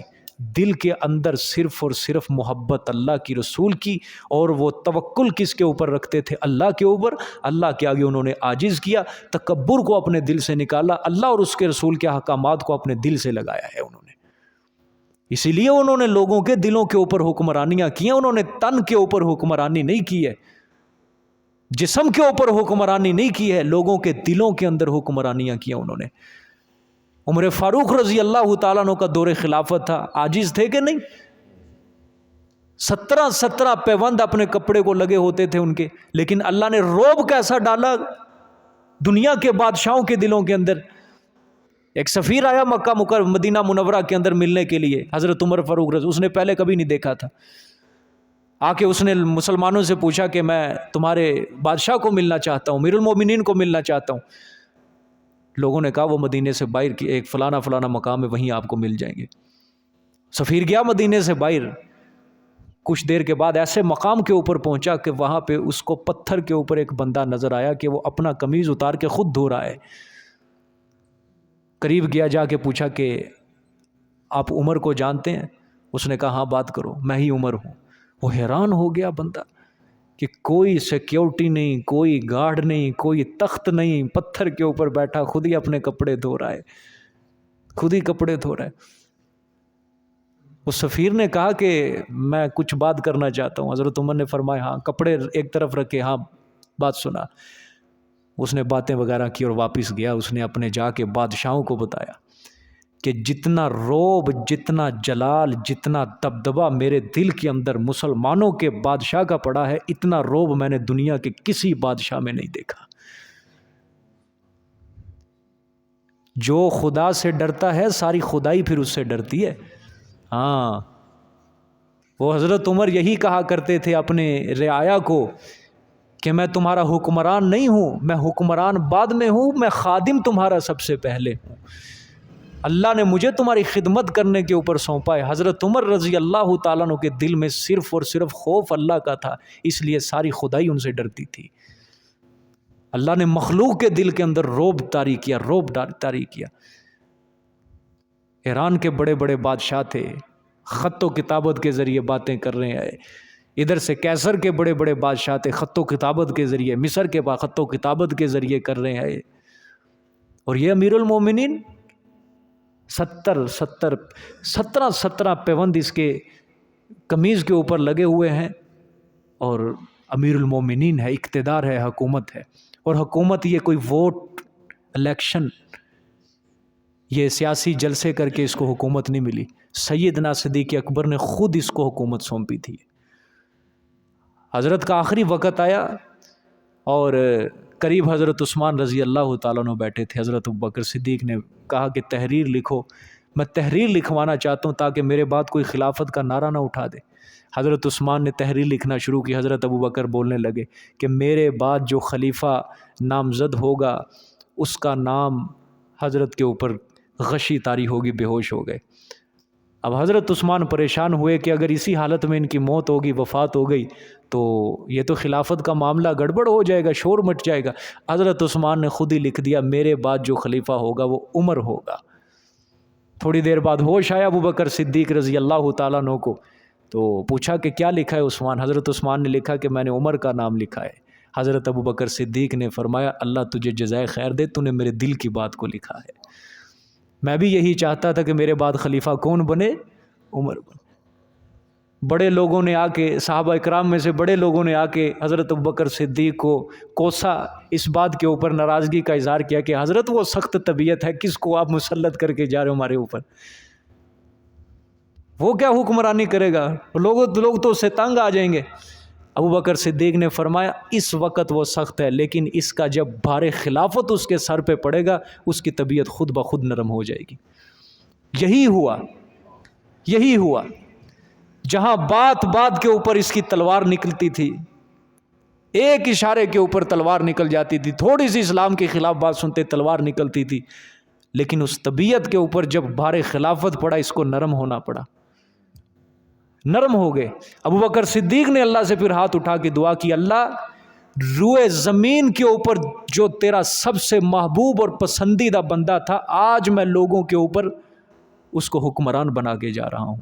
دل کے اندر صرف اور صرف محبت اللہ کی رسول کی، اور وہ توکل کس کے اوپر رکھتے تھے؟ اللہ کے اوپر. اللہ کے آگے انہوں نے عاجز کیا، تکبر کو اپنے دل سے نکالا، اللہ اور اس کے رسول کے احکامات کو اپنے دل سے لگایا ہے انہوں نے. اسی لیے انہوں نے لوگوں کے دلوں کے اوپر حکمرانیاں کی ہیں. انہوں نے تن کے اوپر حکمرانی نہیں کی ہے، جسم کے اوپر حکمرانی نہیں کی ہے، لوگوں کے دلوں کے اندر حکمرانیاں کی ہیں انہوں نے. عمر فاروق رضی اللہ تعالیٰ عنہ کا دور خلافت تھا، عاجز تھے کہ نہیں؟ 17 پیوند اپنے کپڑے کو لگے ہوتے تھے ان کے، لیکن اللہ نے روب کیسا ڈالا دنیا کے بادشاہوں کے دلوں کے اندر. ایک سفیر آیا مکہ مدینہ منورہ کے اندر ملنے کے لیے حضرت عمر فاروق رضی، اس نے پہلے کبھی نہیں دیکھا تھا. آ کے اس نے مسلمانوں سے پوچھا کہ میں تمہارے بادشاہ کو ملنا چاہتا ہوں، امیر المومنین کو ملنا چاہتا ہوں. لوگوں نے کہا وہ مدینے سے باہر کی ایک فلانا مقام ہے، وہیں آپ کو مل جائیں گے. سفیر گیا مدینے سے باہر، کچھ دیر کے بعد ایسے مقام کے اوپر پہنچا کہ وہاں پہ اس کو پتھر کے اوپر ایک بندہ نظر آیا کہ وہ اپنا قمیض اتار کے خود دھو رہا ہے. قریب گیا، جا کے پوچھا کہ آپ عمر کو جانتے ہیں؟ اس نے کہا ہاں بات کرو، میں ہی عمر ہوں. وہ حیران ہو گیا بندہ کہ کوئی سیکیورٹی نہیں، کوئی گارڈ نہیں، کوئی تخت نہیں، پتھر کے اوپر بیٹھا خود ہی اپنے کپڑے دھو رہا ہے، خود ہی کپڑے دھو رہا ہے. اس سفیر نے کہا کہ میں کچھ بات کرنا چاہتا ہوں. حضرت عمر نے فرمایا ہاں. کپڑے ایک طرف رکھے، ہاں بات سنا. اس نے باتیں وغیرہ کی اور واپس گیا. اس نے اپنے جا کے بادشاہوں کو بتایا کہ جتنا روب، جتنا جلال، جتنا دبدبہ میرے دل کے اندر مسلمانوں کے بادشاہ کا پڑا ہے، اتنا روب میں نے دنیا کے کسی بادشاہ میں نہیں دیکھا. جو خدا سے ڈرتا ہے ساری خدائی پھر اس سے ڈرتی ہے. ہاں، وہ حضرت عمر یہی کہا کرتے تھے اپنے رعایا کو کہ میں تمہارا حکمران نہیں ہوں، میں حکمران بعد میں ہوں، میں خادم تمہارا سب سے پہلے ہوں. اللہ نے مجھے تمہاری خدمت کرنے کے اوپر سونپا ہے۔ حضرت عمر رضی اللہ تعالیٰ عنہ کے دل میں صرف اور صرف خوف اللہ کا تھا، اس لیے ساری خدائی ان سے ڈرتی تھی۔ اللہ نے مخلوق کے دل کے اندر رعب طاری کیا، رعب طاری کیا۔ ایران کے بڑے بڑے بادشاہ تھے، خط و کتابت کے ذریعے باتیں کر رہے ہیں۔ ادھر سے کیسر کے بڑے بڑے بادشاہ تھے، خط و کتابت کے ذریعے، مصر کے خط و کتابت کے ذریعے کر رہے ہیں۔ اور یہ امیر المومنین 17 پیوند اس کے قمیض کے اوپر لگے ہوئے ہیں، اور امیر المومنین ہے، اقتدار ہے، حکومت ہے۔ اور حکومت یہ کوئی ووٹ الیکشن، یہ سیاسی جلسے کر کے اس کو حکومت نہیں ملی، سیدنا صدیق اکبر نے خود اس کو حکومت سونپی تھی۔ حضرت کا آخری وقت آیا اور قریب حضرت عثمان رضی اللہ تعالیٰ عنہ بیٹھے تھے۔ حضرت ابوبکر صدیق نے کہا کہ تحریر لکھو، میں تحریر لکھوانا چاہتا ہوں تاکہ میرے بعد کوئی خلافت کا نعرہ نہ اٹھا دے۔ حضرت عثمان نے تحریر لکھنا شروع کی۔ حضرت ابوبکر بولنے لگے کہ میرے بعد جو خلیفہ نامزد ہوگا اس کا نام حضرت کے اوپر غشی طاری ہوگی، بے ہوش ہو گئے۔ اب حضرت عثمان پریشان ہوئے کہ اگر اسی حالت میں ان کی موت ہوگی، وفات ہو گئی، تو یہ تو خلافت کا معاملہ گڑبڑ ہو جائے گا، شور مچ جائے گا۔ حضرت عثمان نے خود ہی لکھ دیا میرے بعد جو خلیفہ ہوگا وہ عمر ہوگا۔ تھوڑی دیر بعد ہوش آیا ابوبکر صدیق رضی اللہ تعالیٰ عنہ کو، تو پوچھا کہ کیا لکھا ہے عثمان؟ حضرت عثمان نے لکھا کہ میں نے عمر کا نام لکھا ہے۔ حضرت ابوبکر صدیق نے فرمایا اللہ تجھے جزائے خیر دے، تو نے میرے دل کی بات کو لکھا ہے۔ میں بھی یہی چاہتا تھا کہ میرے بعد خلیفہ کون بنے؟ عمر بنے۔ بڑے لوگوں نے آ کے، صحابہ اکرام میں سے بڑے لوگوں نے آ کے حضرت ابوبکر صدیق کو کوسا، اس بات کے اوپر ناراضگی کا اظہار کیا کہ حضرت وہ سخت طبیعت ہے، کس کو آپ مسلط کر کے جا رہے ہو ہمارے اوپر؟ وہ کیا حکمرانی کرے گا؟ لوگ تو اس سے تنگ آ جائیں گے۔ ابوبکر صدیق نے فرمایا اس وقت وہ سخت ہے، لیکن اس کا جب بھار خلافت اس کے سر پہ پڑے گا اس کی طبیعت خود بخود نرم ہو جائے گی۔ یہی ہوا جہاں بات بات کے اوپر اس کی تلوار نکلتی تھی، ایک اشارے کے اوپر تلوار نکل جاتی تھی، تھوڑی سی اسلام کے خلاف بات سنتے تلوار نکلتی تھی، لیکن اس طبیعت کے اوپر جب بھار خلافت پڑا اس کو نرم ہونا پڑا، نرم ہو گئے۔ ابوبکر صدیق نے اللہ سے پھر ہاتھ اٹھا کے دعا کی، اللہ روئے زمین کے اوپر جو تیرا سب سے محبوب اور پسندیدہ بندہ تھا، آج میں لوگوں کے اوپر اس کو حکمران بنا کے جا رہا ہوں۔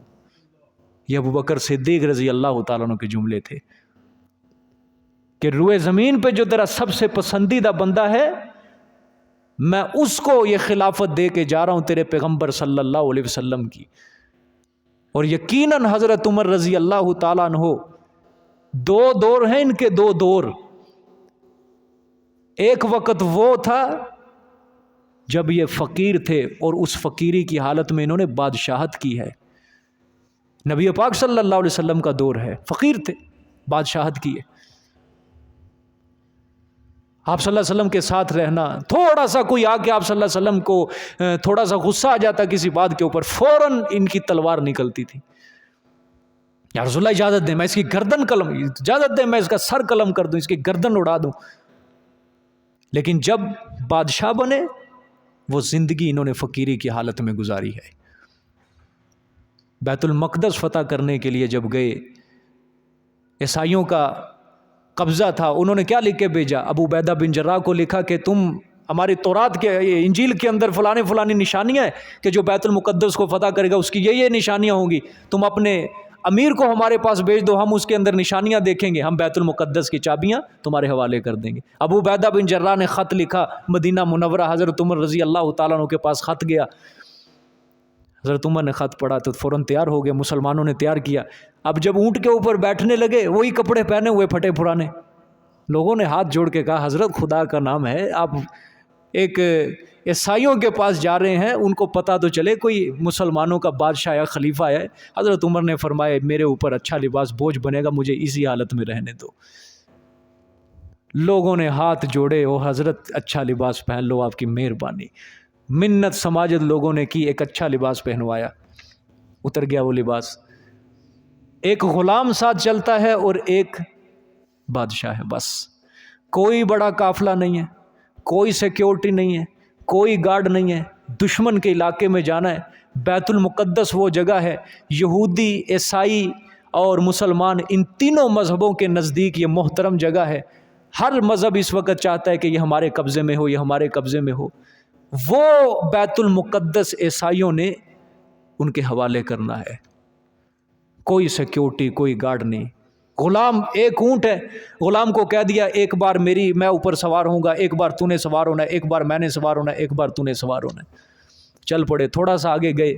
یہ ابوبکر صدیق رضی اللہ تعالیٰ عنہ کے جملے تھے کہ روئے زمین پہ جو تیرا سب سے پسندیدہ بندہ ہے، میں اس کو یہ خلافت دے کے جا رہا ہوں تیرے پیغمبر صلی اللہ علیہ وسلم کی۔ اور یقیناً حضرت عمر رضی اللہ تعالیٰ عنہ، دو دور ہیں ان کے، دو دور۔ ایک وقت وہ تھا جب یہ فقیر تھے اور اس فقیری کی حالت میں انہوں نے بادشاہت کی ہے۔ نبی پاک صلی اللہ علیہ وسلم کا دور ہے، فقیر تھے، بادشاہت کی ہے۔ آپ صلی اللہ علیہ وسلم کے ساتھ رہنا، تھوڑا سا کوئی آ کے آپ صلی اللہ علیہ وسلم کو تھوڑا سا غصہ آ جاتا کسی بات کے اوپر، فوراً ان کی تلوار نکلتی تھی، یا رسول اللہ اجازت دیں میں اس کی گردن قلم، اجازت دیں میں اس کا سر قلم کر دوں، اس کی گردن اڑا دوں۔ لیکن جب بادشاہ بنے، وہ زندگی انہوں نے فقیری کی حالت میں گزاری ہے۔ بیت المقدس فتح کرنے کے لیے جب گئے، عیسائیوں کا قبضہ تھا، انہوں نے کیا لکھ کے بھیجا؟ ابو عبیدہ بن جراح کو لکھا کہ تم ہماری تورات کے انجیل کے اندر فلانی نشانیاں ہیں کہ جو بیت المقدس کو فتح کرے گا اس کی یہ نشانیاں ہوں گی، تم اپنے امیر کو ہمارے پاس بھیج دو، ہم اس کے اندر نشانیاں دیکھیں گے، ہم بیت المقدس کی چابیاں تمہارے حوالے کر دیں گے۔ ابو عبیدہ بن جراح نے خط لکھا مدینہ منورہ، حضرت عمر رضی اللہ تعالیٰ عنہ کے پاس خط گیا، حضرت عمر نے خط پڑھا تو فوراً تیار ہو گئے، مسلمانوں نے تیار کیا۔ اب جب اونٹ کے اوپر بیٹھنے لگے، وہی کپڑے پہنے ہوئے پھٹے پرانے، لوگوں نے ہاتھ جوڑ کے کہا حضرت خدا کا نام ہے، آپ ایک عیسائیوں کے پاس جا رہے ہیں، ان کو پتہ تو چلے کوئی مسلمانوں کا بادشاہ یا خلیفہ ہے۔ حضرت عمر نے فرمایا میرے اوپر اچھا لباس بوجھ بنے گا، مجھے اسی حالت میں رہنے دو۔ لوگوں نے ہاتھ جوڑے، او حضرت اچھا لباس پہن لو، آپ کی مہربانی، منت سماجت لوگوں نے کی، ایک اچھا لباس پہنوایا، اتر گیا وہ لباس۔ ایک غلام ساتھ چلتا ہے اور ایک بادشاہ ہے، بس کوئی بڑا قافلہ نہیں ہے، کوئی سیکیورٹی نہیں ہے، کوئی گارڈ نہیں ہے، دشمن کے علاقے میں جانا ہے۔ بیت المقدس وہ جگہ ہے، یہودی، عیسائی اور مسلمان ان تینوں مذہبوں کے نزدیک یہ محترم جگہ ہے۔ ہر مذہب اس وقت چاہتا ہے کہ یہ ہمارے قبضے میں ہو، یہ ہمارے قبضے میں ہو۔ وہ بیت المقدس عیسائیوں نے ان کے حوالے کرنا ہے، کوئی سیکیورٹی، کوئی گارڈ نہیں۔ غلام ایک اونٹ ہے، غلام کو کہہ دیا ایک بار میں اوپر سوار ہوں گا، ایک بار تو نے سوار ہونا ہے، ایک بار میں نے سوار ہونا ہے، ایک بار تو نے سوار ہونا ہے۔ چل پڑے، تھوڑا سا آگے گئے،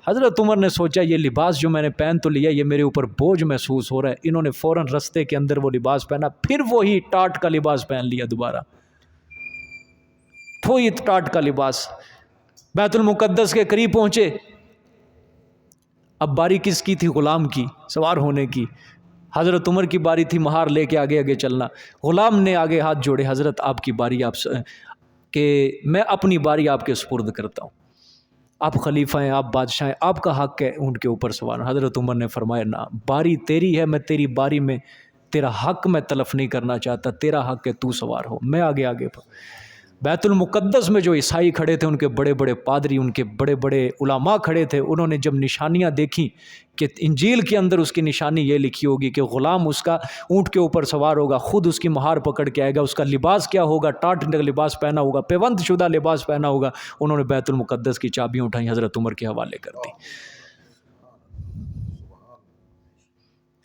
حضرت عمر نے سوچا یہ لباس جو میں نے پہن تو لیا، یہ میرے اوپر بوجھ محسوس ہو رہا ہے۔ انہوں نے فوراً رستے کے اندر وہ لباس پہنا، پھر وہی ٹاٹ کا لباس پہن لیا دوبارہ، وہی ٹاٹ کا لباس۔ بیت المقدس کے قریب پہنچے، اب باری کس کی تھی؟ غلام کی سوار ہونے کی۔ حضرت عمر کی باری تھی مہار لے کے آگے آگے چلنا۔ غلام نے آگے ہاتھ جوڑے، حضرت آپ کی باری، کہ میں اپنی باری آپ کے سپرد کرتا ہوں، آپ خلیفہ ہیں، آپ بادشاہ ہیں، آپ کا حق ہے اونٹ کے اوپر سوار۔ حضرت عمر نے فرمایا نہ، باری تیری ہے، میں تیری باری میں تیرا حق میں تلف نہیں کرنا چاہتا، تیرا حق ہے تو سوار ہو، میں آگے آگے۔ بیت المقدس میں جو عیسائی کھڑے تھے، ان کے بڑے بڑے پادری، ان کے بڑے بڑے علماء کھڑے تھے، انہوں نے جب نشانیاں دیکھیں کہ انجیل کے اندر اس کی نشانی یہ لکھی ہوگی کہ غلام اس کا اونٹ کے اوپر سوار ہوگا، خود اس کی مہار پکڑ کے آئے گا، اس کا لباس کیا ہوگا؟ ٹاٹ کا لباس پہنا ہوگا، پیوند شدہ لباس پہنا ہوگا۔ انہوں نے بیت المقدس کی چابیاں اٹھائیں، حضرت عمر کے حوالے کر دی۔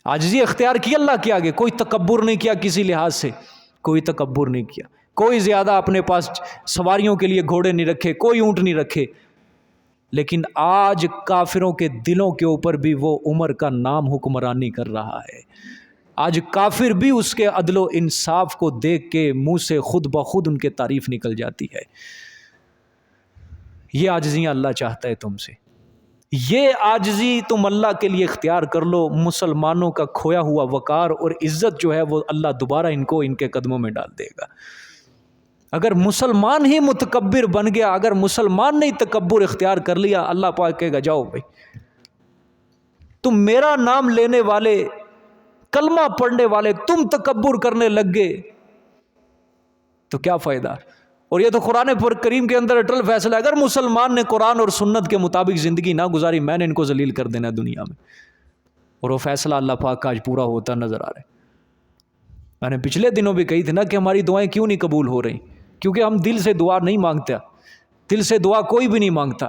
عاجزی اختیار کی اللہ کے آگے، کوئی تکبر نہیں کیا، کسی لحاظ سے کوئی تکبر نہیں کیا، کوئی زیادہ اپنے پاس سواریوں کے لیے گھوڑے نہیں رکھے، کوئی اونٹ نہیں رکھے۔ لیکن آج کافروں کے دلوں کے اوپر بھی وہ عمر کا نام حکمرانی کر رہا ہے۔ آج کافر بھی اس کے عدل و انصاف کو دیکھ کے منہ سے خود بخود ان کے تعریف نکل جاتی ہے۔ یہ عاجزیاں اللہ چاہتا ہے تم سے، یہ عاجزی تم اللہ کے لیے اختیار کر لو، مسلمانوں کا کھویا ہوا وقار اور عزت جو ہے وہ اللہ دوبارہ ان کے قدموں میں ڈال دے گا۔ اگر مسلمان ہی متکبر بن گیا، اگر مسلمان نے تکبر اختیار کر لیا، اللہ پاک کہے گا جاؤ بھائی، تم میرا نام لینے والے، کلمہ پڑھنے والے، تم تکبر کرنے لگ گئے تو کیا فائدہ؟ اور یہ تو قرآن کریم کے اندر اٹل فیصلہ ہے، اگر مسلمان نے قرآن اور سنت کے مطابق زندگی نہ گزاری، میں نے ان کو ذلیل کر دینا دنیا میں۔ اور وہ فیصلہ اللہ پاک کا آج پورا ہوتا نظر آ رہا ہے۔ میں نے پچھلے دنوں بھی کہی تھی نا کہ ہماری دعائیں کیوں نہیں قبول ہو رہی؟ کیونکہ ہم دل سے دعا نہیں مانگتے، دل سے دعا کوئی بھی نہیں مانگتا،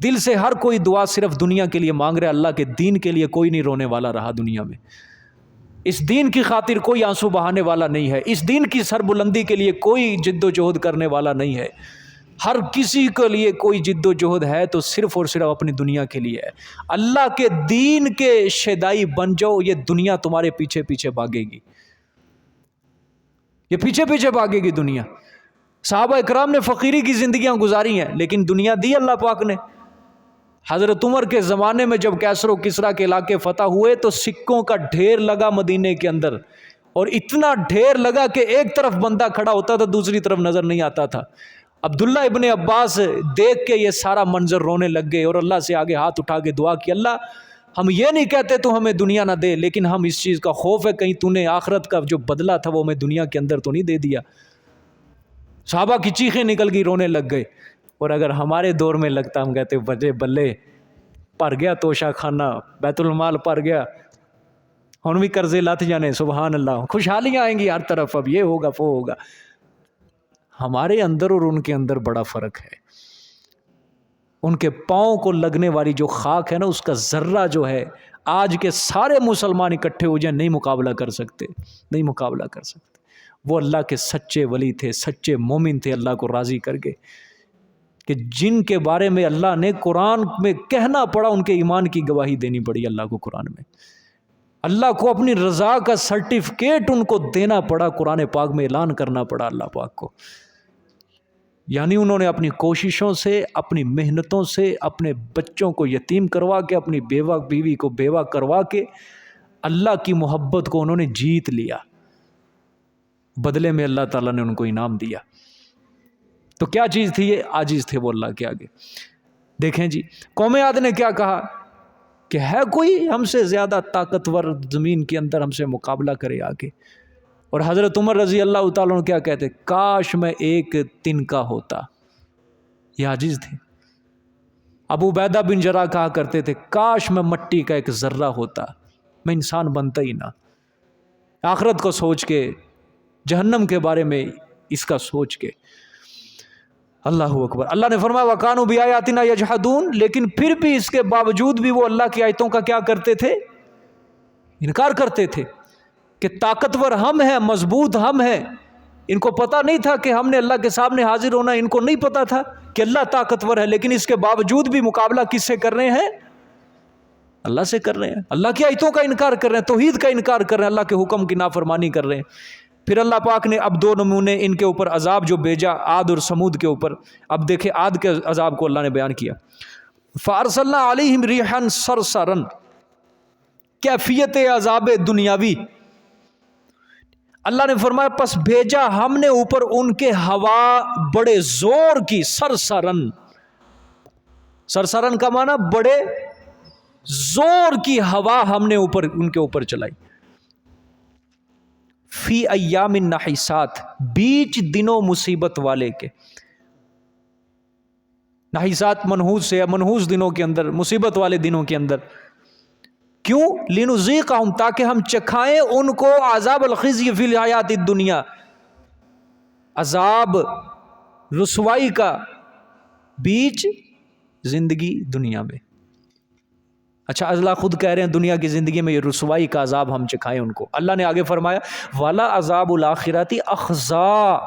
دل سے ہر کوئی دعا صرف دنیا کے لیے مانگ رہا ہے، اللہ کے دین کے لیے کوئی نہیں رونے والا رہا دنیا میں۔ اس دین کی خاطر کوئی آنسو بہانے والا نہیں ہے، اس دین کی سربلندی کے لیے کوئی جد و جہد کرنے والا نہیں ہے۔ ہر کسی کے لیے کوئی جد و جہد ہے تو صرف اور صرف اپنی دنیا کے لیے ہے۔ اللہ کے دین کے شیدائی بن جاؤ، یہ دنیا تمہارے پیچھے پیچھے بھاگے گی، یہ پیچھے پیچھے بھاگے گی دنیا۔ صحابہ اکرام نے فقیری کی زندگیاں گزاری ہیں، لیکن دنیا دی اللہ پاک نے۔ حضرت عمر کے زمانے میں جب کیسر و کسریٰ کے علاقے فتح ہوئے تو سکوں کا ڈھیر لگا مدینے کے اندر، اور اتنا ڈھیر لگا کہ ایک طرف بندہ کھڑا ہوتا تھا، دوسری طرف نظر نہیں آتا تھا۔ عبداللہ ابن عباس دیکھ کے یہ سارا منظر رونے لگ گئے اور اللہ سے آگے ہاتھ اٹھا کے دعا کی، اللہ ہم یہ نہیں کہتے تو ہمیں دنیا نہ دے، لیکن ہم اس چیز کا خوف ہے کہیں تو نے آخرت کا جو بدلہ تھا وہ ہمیں دنیا کے اندر تو نہیں دے دیا۔ صحابہ کی چیخیں نکل گئی، رونے لگ گئے۔ اور اگر ہمارے دور میں لگتا، ہم کہتے بجے بلے پر گیا توشہ خانہ، بیت المال پر گیا، ہم بھی قرضے لت جانے، سبحان اللہ، خوشحالیاں آئیں گی ہر طرف، اب یہ ہوگا وہ ہوگا۔ ہمارے اندر اور ان کے اندر بڑا فرق ہے۔ ان کے پاؤں کو لگنے والی جو خاک ہے نا، اس کا ذرہ جو ہے، آج کے سارے مسلمان اکٹھے ہو جائیں نہیں مقابلہ کر سکتے، نہیں مقابلہ کر سکتے۔ وہ اللہ کے سچے ولی تھے، سچے مومن تھے، اللہ کو راضی کر گئے، کہ جن کے بارے میں اللہ نے قرآن میں کہنا پڑا، ان کے ایمان کی گواہی دینی پڑی اللہ کو قرآن میں، اللہ کو اپنی رضا کا سرٹیفکیٹ ان کو دینا پڑا، قرآن پاک میں اعلان کرنا پڑا اللہ پاک کو۔ یعنی انہوں نے اپنی کوششوں سے، اپنی محنتوں سے، اپنے بچوں کو یتیم کروا کے، اپنی بیوی کو بیوہ کروا کے اللہ کی محبت کو انہوں نے جیت لیا، بدلے میں اللہ تعالیٰ نے ان کو انعام دیا۔ تو کیا چیز تھی یہ؟ عاجز تھے وہ اللہ کے آگے۔ دیکھیں جی، قوم عاد نے کیا کہا کہ ہے کوئی ہم سے زیادہ طاقتور زمین کے اندر ہم سے مقابلہ کرے آگے؟ اور حضرت عمر رضی اللہ تعالیٰ عنہ کیا کہتے؟ کاش میں ایک تنکا ہوتا، یہ عاجز تھے. ابو عبیدہ بن جراح کہا کرتے تھے کاش میں مٹی کا ایک ذرہ ہوتا، میں انسان بنتا ہی نہ. آخرت کو سوچ کے، جہنم کے بارے میں اس کا سوچ کے. اللہ اکبر. اللہ نے فرمایا وَكَانُوا بِآيَاتِنَا يَجْحَدُونَ، لیکن پھر بھی اس کے باوجود بھی وہ اللہ کی آیتوں کا کیا کرتے تھے؟ انکار کرتے تھے کہ طاقتور ہم ہیں، مضبوط ہم ہیں. ان کو پتہ نہیں تھا کہ ہم نے اللہ کے سامنے حاضر ہونا، ان کو نہیں پتہ تھا کہ اللہ طاقتور ہے، لیکن اس کے باوجود بھی مقابلہ کس سے کر رہے ہیں؟ اللہ سے کر رہے ہیں. اللہ کی آیتوں کا انکار کر رہے ہیں، توحید کا انکار کر رہے ہیں، اللہ کے حکم کی نافرمانی کر رہے ہیں. پھر اللہ پاک نے اب 2 نمونے ان کے اوپر عذاب جو بھیجا عاد اور سمود کے اوپر. اب دیکھیں عاد کے عذاب کو اللہ نے بیان کیا. فَأَرْسَلْنَا عَلَيْهِمْ رِيحًا صَرْصَرًا، کیفیت عذاب دنیاوی. اللہ نے فرمایا پس بھیجا ہم نے اوپر ان کے ہوا بڑے زور کی. سرسرن، سرسرن کا معنی بڑے زور کی ہوا ہم نے اوپر ان کے اوپر چلائی. فی ایام نحیسات، بیچ دنوں مصیبت والے کے. نحیسات منحوس سے، منحوس دنوں کے اندر، مصیبت والے دنوں کے اندر. کیوں؟ لنذیقہم، تاکہ ہم چکھائیں ان کو عذاب الخزی فی الحیات الدنیا، عذاب رسوائی کا بیچ زندگی دنیا میں. اچھا اللہ خود کہہ رہے ہیں دنیا کی زندگی میں یہ رسوائی کا عذاب ہم چکھائیں ان کو. اللہ نے آگے فرمایا وَلَا عَذَابُ الْآخِرَةِ أَخْزَىٰ،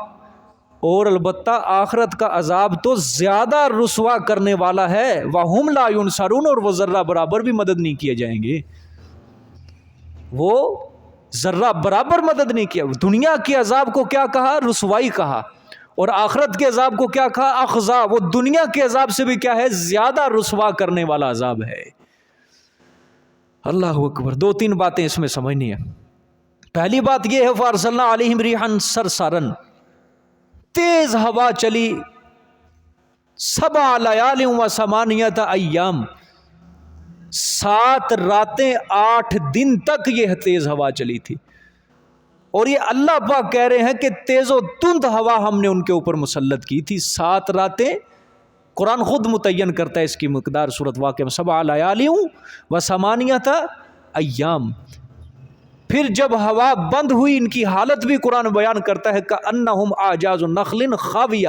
اور البتہ آخرت کا عذاب تو زیادہ رسوا کرنے والا ہے. وَهُمْ لَا يُنصَرُونَ، اور وہ ذرہ برابر بھی مدد نہیں کیے جائیں گے. وہ ذرہ برابر مدد نہیں کیا. دنیا کے عذاب کو کیا کہا؟ رسوائی کہا. اور آخرت کے عذاب کو کیا کہا؟ اخزا. وہ دنیا کے عذاب سے بھی کیا ہے؟ زیادہ رسوا کرنے والا عذاب ہے. اللہ اکبر. 2-3 باتیں اس میں سمجھنی ہے. پہلی بات یہ ہے فَأَرْسَلْنَا عَلَيْهِمْ رِيحًا صَرْصَرًا، تیز ہوا چلی 7 لیال و 8 ایام، 7 راتیں 8 دن تک یہ تیز ہوا چلی تھی. اور یہ اللہ پاک کہہ رہے ہیں کہ تیز و تند ہوا ہم نے ان کے اوپر مسلط کی تھی. 7 راتیں قرآن خود متعین کرتا ہے اس کی مقدار. سورۃ واقعہ میں 7 لیال و 8 ایام. پھر جب ہوا بند ہوئی ان کی حالت بھی قرآن بیان کرتا ہے کأنہم اعجاز نخل خاویہ،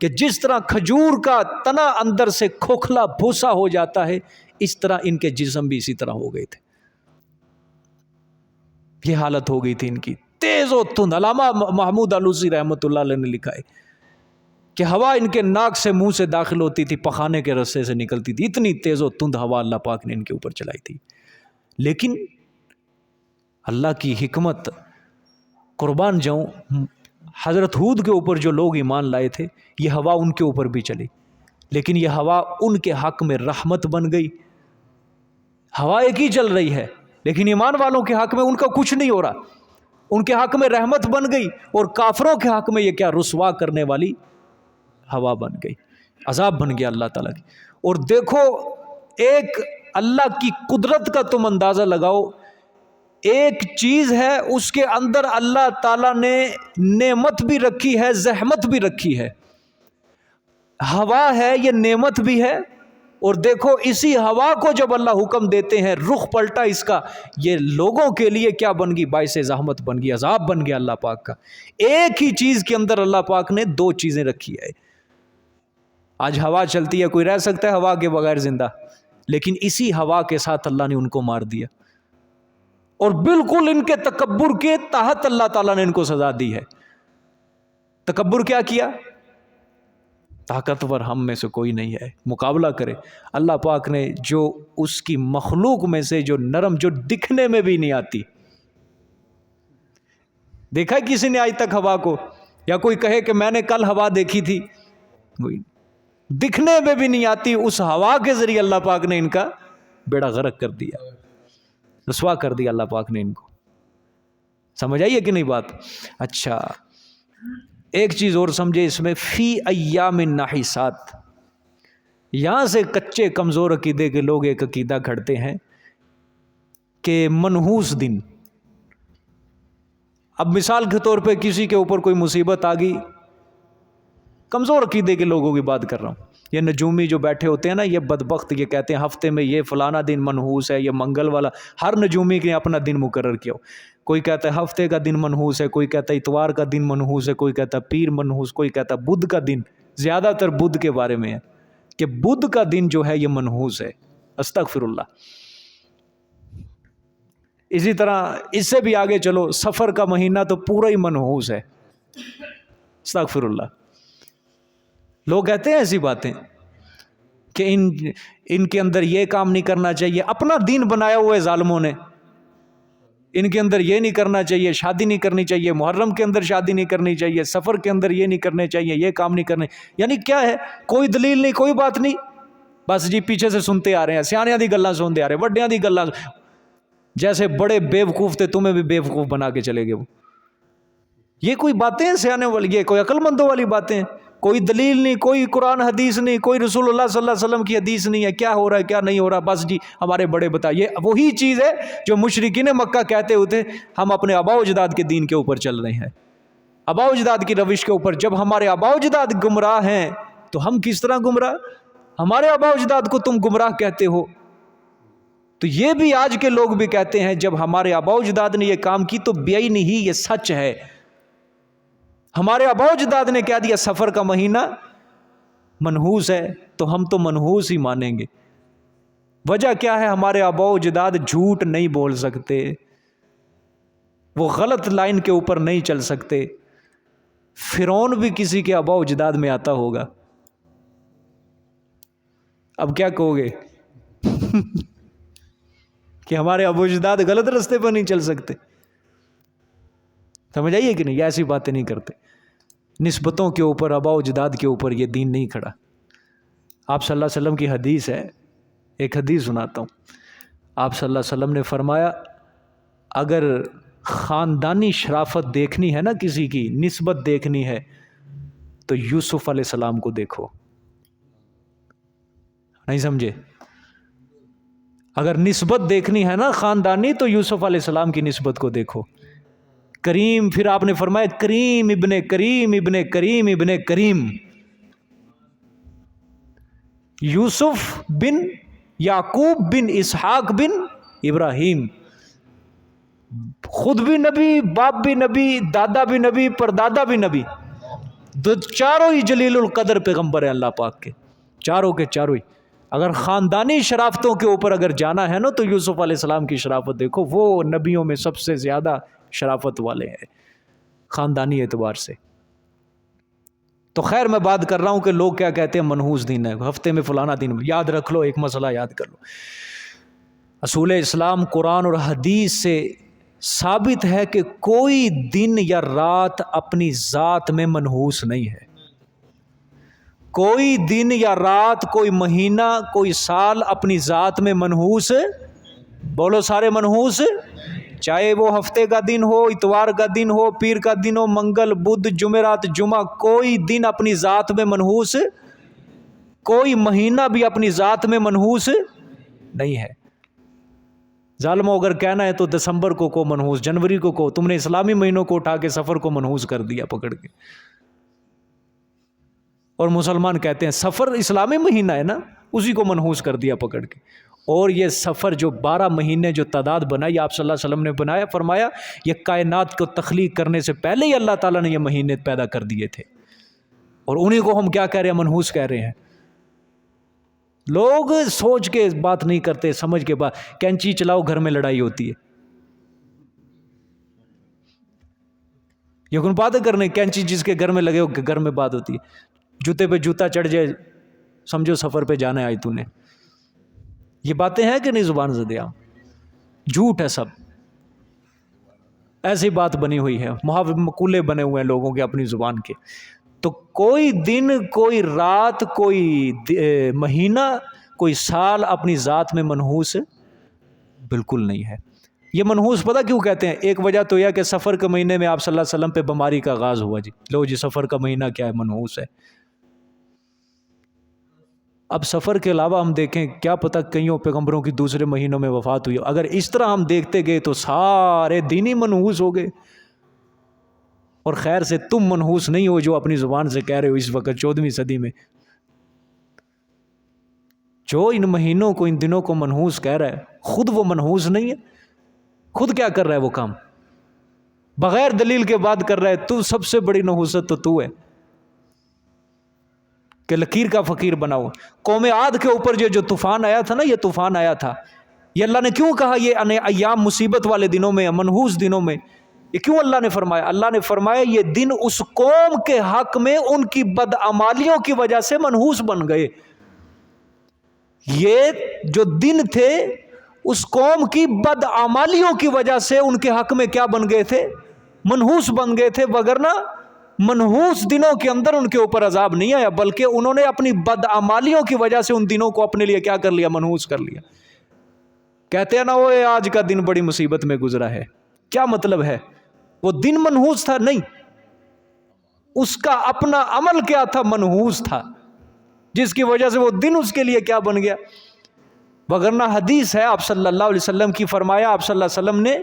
کہ جس طرح کھجور کا تنا اندر سے کھوکھلا بھوسا ہو جاتا ہے، اس طرح ان کے جسم بھی اسی طرح ہو گئے تھے. یہ حالت ہو گئی تھی ان کی تیز و تند. علامہ محمود آلوسی رحمۃ اللہ علیہ نے لکھا ہے کہ ہوا ان کے ناک سے منہ سے داخل ہوتی تھی، پخانے کے رستے سے نکلتی تھی. اتنی تیز و تند ہوا اللہ پاک نے ان کے اوپر چلائی تھی. لیکن اللہ کی حکمت، قربان جاؤں، حضرت ہود کے اوپر جو لوگ ایمان لائے تھے یہ ہوا ان کے اوپر بھی چلی، لیکن یہ ہوا ان کے حق میں رحمت بن گئی. ہوا ایک ہی چل رہی ہے لیکن ایمان والوں کے حق میں ان کا کچھ نہیں ہو رہا، ان کے حق میں رحمت بن گئی. اور کافروں کے حق میں یہ کیا؟ رسوا کرنے والی ہوا بن گئی، عذاب بن گیا اللہ تعالیٰ کی. اور دیکھو ایک اللہ کی قدرت کا تم اندازہ لگاؤ. ایک چیز ہے اس کے اندر اللہ تعالیٰ نے نعمت بھی رکھی ہے، زحمت بھی رکھی ہے. ہوا ہے، یہ نعمت بھی ہے. اور دیکھو اسی ہوا کو جب اللہ حکم دیتے ہیں رخ پلٹا اس کا، یہ لوگوں کے لیے کیا بن گئی؟ باعث زحمت بن گئی، عذاب بن گیا اللہ پاک کا. ایک ہی چیز کے اندر اللہ پاک نے 2 چیزیں رکھی ہے. آج ہوا چلتی ہے، کوئی رہ سکتا ہے ہوا کے بغیر زندہ؟ لیکن اسی ہوا کے ساتھ اللہ نے ان کو مار دیا. اور بالکل ان کے تکبر کے تحت اللہ تعالیٰ نے ان کو سزا دی ہے. تکبر کیا کیا؟ طاقتور ہم میں سے کوئی نہیں ہے مقابلہ کرے. اللہ پاک نے جو اس کی مخلوق میں سے جو نرم، جو دکھنے میں بھی نہیں آتی، دیکھا ہے کسی نے آج تک ہوا کو؟ یا کوئی کہے کہ میں نے کل ہوا دیکھی تھی؟ دکھنے میں بھی نہیں آتی، اس ہوا کے ذریعے اللہ پاک نے ان کا بیڑا غرق کر دیا، رسوا کر دیا اللہ پاک نے ان کو. سمجھ آئیے کہ نہیں بات؟ اچھا ایک چیز اور سمجھے اس میں، فی ایام نحیسات. یہاں سے کچے کمزور عقیدے کے لوگ ایک عقیدہ کھڑتے ہیں کہ منحوس دن. اب مثال کے طور پہ کسی کے اوپر کوئی مصیبت آ گئی کمزور عقیدے کے لوگوں کی بات کر رہا ہوں. یہ نجومی جو بیٹھے ہوتے ہیں نا، یہ بدبخت، یہ کہتے ہیں ہفتے میں یہ فلانا دن منحوس ہے، یہ منگل والا. ہر نجومی کے اپنا دن مقرر کیا ہو. کوئی کہتا ہے ہفتے کا دن منحوس ہے، کوئی کہتا ہے اتوار کا دن منحوس ہے، کوئی کہتا ہے پیر منحوس، کوئی کہتا ہے بدھ کا دن. زیادہ تر بدھ کے بارے میں ہے کہ بدھ کا دن جو ہے یہ منحوس ہے. استغفر اللہ. اسی طرح اس سے بھی آگے چلو، سفر کا مہینہ تو پورا ہی منحوس ہے. استغفر اللہ. لوگ کہتے ہیں ایسی باتیں کہ ان کے اندر یہ کام نہیں کرنا چاہیے. اپنا دین بنایا ہوا ہے ظالموں نے. ان کے اندر یہ نہیں کرنا چاہیے، شادی نہیں کرنی چاہیے، محرم کے اندر شادی نہیں کرنی چاہیے، سفر کے اندر یہ نہیں کرنے چاہیے، یہ کام نہیں کرنے. یعنی کیا ہے؟ کوئی دلیل نہیں، کوئی بات نہیں، بس جی پیچھے سے سنتے آ رہے ہیں، سیانیاں دی گلاں سنتے آ رہے ہیں، وڈیاں دی گلاں. جیسے بڑے بیوقوف تھے تمہیں بھی بیوقوف بنا کے چلے گئے وہ. یہ کوئی باتیں ہیں سیانے والی؟ یہ کوئی عقل مندوں والی باتیں ہیں؟ کوئی دلیل نہیں، کوئی قرآن حدیث نہیں، کوئی رسول اللہ صلی اللہ علیہ وسلم کی حدیث نہیں ہے. کیا ہو رہا ہے کیا نہیں ہو رہا، بس جی ہمارے بڑے بتا. یہ وہی چیز ہے جو مشرکین مکہ کہتے ہوتے ہم اپنے آباء و اجداد کے دین کے اوپر چل رہے ہیں، آباء و اجداد کی روش کے اوپر. جب ہمارے آباء و اجداد گمراہ ہیں تو ہم کس طرح گمراہ؟ ہمارے آباء و اجداد کو تم گمراہ کہتے ہو. تو یہ بھی آج کے لوگ بھی کہتے ہیں جب ہمارے آباء و اجداد نے یہ کام کی تو بیائی نہیں، یہ سچ ہے. ہمارے آباء و اجداد نے کہہ دیا سفر کا مہینہ منحوس ہے تو ہم تو منحوس ہی مانیں گے. وجہ کیا ہے؟ ہمارے آباء و اجداد جھوٹ نہیں بول سکتے، وہ غلط لائن کے اوپر نہیں چل سکتے. فرعون بھی کسی کے آباء و اجداد میں آتا ہوگا. اب کیا کہو گے کہ ہمارے آباء و اجداد غلط رستے پر نہیں چل سکتے؟ سمجھ آئیے کہ نہیں؟ ایسی باتیں نہیں کرتے. نسبتوں کے اوپر، آباء و اجداد کے اوپر یہ دین نہیں کھڑا. آپ صلی اللہ علیہ وسلم کی حدیث ہے، ایک حدیث سناتا ہوں. آپ صلی اللہ علیہ وسلم نے فرمایا اگر خاندانی شرافت دیکھنی ہے نا، کسی کی نسبت دیکھنی ہے تو یوسف علیہ السلام کو دیکھو. نہیں سمجھے؟ اگر نسبت دیکھنی ہے نا خاندانی تو یوسف علیہ السلام کی نسبت کو دیکھو. کریم، پھر آپ نے فرمایا کریم ابن کریم ابن کریم ابن کریم. یوسف بن یعقوب بن اسحاق بن ابراہیم، خود بھی نبی، باپ بھی نبی، دادا بھی نبی، پردادا بھی نبی. چاروں ہی جلیل القدر پیغمبر ہیں اللہ پاک کے، چاروں کے چاروں ہی. اگر خاندانی شرافتوں کے اوپر اگر جانا ہے نا تو یوسف علیہ السلام کی شرافت دیکھو. وہ نبیوں میں سب سے زیادہ شرافت والے ہیں خاندانی اعتبار سے. تو خیر میں بات کر رہا ہوں کہ لوگ کیا کہتے ہیں منحوس دین ہے، ہفتے میں فلانا دن. یاد رکھ لو، ایک مسئلہ یاد کر لو، اصول اسلام قرآن اور حدیث سے ثابت ہے کہ کوئی دن یا رات اپنی ذات میں منحوس نہیں ہے. کوئی دن یا رات، کوئی مہینہ، کوئی سال اپنی ذات میں منحوس، بولو سارے منحوس، چاہے وہ ہفتے کا دن ہو، اتوار کا دن ہو، پیر کا دن ہو، منگل، بدھ، جمعرات، جمعہ، کوئی دن اپنی ذات میں منحوس، کوئی مہینہ بھی اپنی ذات میں منحوس نہیں ہے. ظالموں اگر کہنا ہے تو دسمبر کو منحوس، جنوری کو تم نے اسلامی مہینوں کو اٹھا کے سفر کو منحوس کر دیا پکڑ کے. اور مسلمان کہتے ہیں سفر اسلامی مہینہ ہے نا، اسی کو منحوس کر دیا پکڑ کے. اور یہ سفر جو 12 مہینے جو تعداد بنائی آپ صلی اللہ علیہ وسلم نے بنایا، فرمایا یہ کائنات کو تخلیق کرنے سے پہلے ہی اللہ تعالیٰ نے یہ مہینے پیدا کر دیے تھے، اور انہیں کو ہم کیا کہہ رہے ہیں؟ منحوس کہہ رہے ہیں. لوگ سوچ کے بات نہیں کرتے، سمجھ کے بات. کینچی چلاؤ گھر میں لڑائی ہوتی ہے. یہ کون باتیں کرنے؟ کینچی جس کے گھر میں لگے ہو گھر میں بات ہوتی ہے. جوتے پہ جوتا چڑھ جائے سمجھو سفر پہ جانا ہے آئی تو نے. یہ باتیں ہیں کہ نہیں؟ زبان زدیاں جھوٹ ہے سب. ایسی بات بنی ہوئی ہے، مقولے بنے ہوئے ہیں لوگوں کے اپنی زبان کے. تو کوئی دن، کوئی رات، کوئی مہینہ، کوئی سال اپنی ذات میں منحوس بالکل نہیں ہے. یہ منحوس پتہ کیوں کہتے ہیں؟ ایک وجہ تو یہ کہ سفر کے مہینے میں آپ صلی اللہ علیہ وسلم پہ بیماری کا آغاز ہوا. جی لو جی سفر کا مہینہ کیا ہے؟ منحوس ہے. اب سفر کے علاوہ ہم دیکھیں، کیا پتہ کئیوں پیغمبروں کی دوسرے مہینوں میں وفات ہوئی. اگر اس طرح ہم دیکھتے گئے تو سارے دن ہی منحوس ہو گئے. اور خیر سے تم منحوس نہیں ہو جو اپنی زبان سے کہہ رہے ہو اس وقت 14ویں صدی میں. جو ان مہینوں کو ان دنوں کو منحوس کہہ رہا ہے خود وہ منحوس نہیں ہے. خود کیا کر رہا ہے وہ کام بغیر دلیل کے بات کر رہا ہے. تو سب سے بڑی نحوست تو ہے کہ لکیر کا فقیر بناؤ. قوم عاد کے اوپر جو طوفان آیا تھا نا, یہ طوفان آیا تھا, یہ اللہ نے کیوں کہا یہ ایام مصیبت والے دنوں میں, منحوس دنوں میں؟ یہ کیوں اللہ نے فرمایا؟ اللہ نے فرمایا یہ دن اس قوم کے حق میں ان کی بدعمالیوں کی وجہ سے منحوس بن گئے. یہ جو دن تھے اس قوم کی بدعمالیوں کی وجہ سے ان کے حق میں کیا بن گئے تھے؟ منحوس بن گئے تھے. وگرنہ منحوس دنوں کے اندر ان کے اوپر عذاب نہیں آیا, بلکہ انہوں نے اپنی بدعمالیوں کی وجہ سے ان دنوں کو اپنے لیے کیا کر لیا؟ منحوس کر لیا. کہتے ہیں نا وہ آج کا دن بڑی مصیبت میں گزرا ہے. کیا مطلب ہے؟ وہ دن منحوس تھا؟ نہیں, اس کا اپنا عمل کیا تھا؟ منحوس تھا, جس کی وجہ سے وہ دن اس کے لیے کیا بن گیا. وگرنہ حدیث ہے آپ صلی اللہ علیہ وسلم کی, فرمایا آپ صلی اللہ علیہ وسلم نے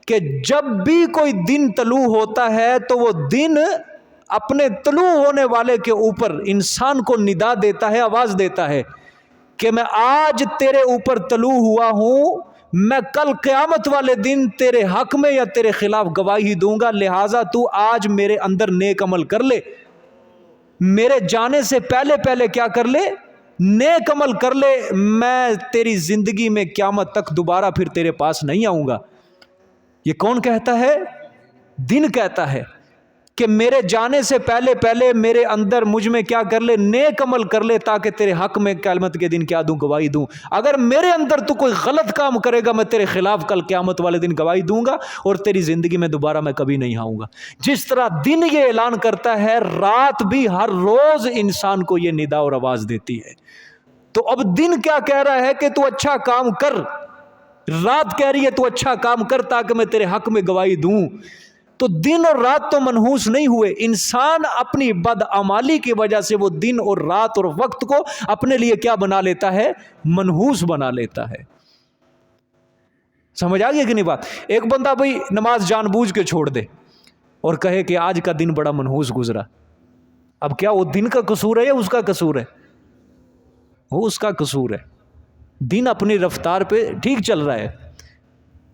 کہ جب بھی کوئی دن طلوع ہوتا ہے تو وہ دن اپنے طلوع ہونے والے کے اوپر انسان کو ندا دیتا ہے, آواز دیتا ہے کہ میں آج تیرے اوپر طلوع ہوا ہوں, میں کل قیامت والے دن تیرے حق میں یا تیرے خلاف گواہی دوں گا, لہٰذا تو آج میرے اندر نیک عمل کر لے, میرے جانے سے پہلے پہلے کیا کر لے؟ نیک عمل کر لے, میں تیری زندگی میں قیامت تک دوبارہ پھر تیرے پاس نہیں آؤں گا. یہ کون کہتا ہے؟ دن کہتا ہے کہ میرے جانے سے پہلے پہلے میرے اندر مجھ میں کیا کر لے؟ نیک عمل کر لے, تاکہ تیرے حق میں قیامت کے دن کیا دوں؟ گواہی دوں. اگر میرے اندر تو کوئی غلط کام کرے گا میں تیرے خلاف کل قیامت والے دن گواہی دوں گا اور تیری زندگی میں دوبارہ میں کبھی نہیں آؤں گا. جس طرح دن یہ اعلان کرتا ہے, رات بھی ہر روز انسان کو یہ ندا اور آواز دیتی ہے. تو اب دن کیا کہہ رہا ہے کہ تو اچھا کام کر, رات کہہ رہی ہے تو اچھا کام کر تاکہ میں تیرے حق میں گواہی دوں. تو دن اور رات تو منحوس نہیں ہوئے, انسان اپنی بدعمالی کی وجہ سے وہ دن اور رات اور وقت کو اپنے لیے کیا بنا لیتا ہے؟ منحوس بنا لیتا ہے. سمجھ آ گئی کہ نہیں بات؟ ایک بندہ بھائی نماز جان بوجھ کے چھوڑ دے اور کہے کہ آج کا دن بڑا منحوس گزرا, اب کیا وہ دن کا قصور ہے یا اس کا قصور ہے؟ وہ اس کا قصور ہے. دن اپنی رفتار پہ ٹھیک چل رہا ہے,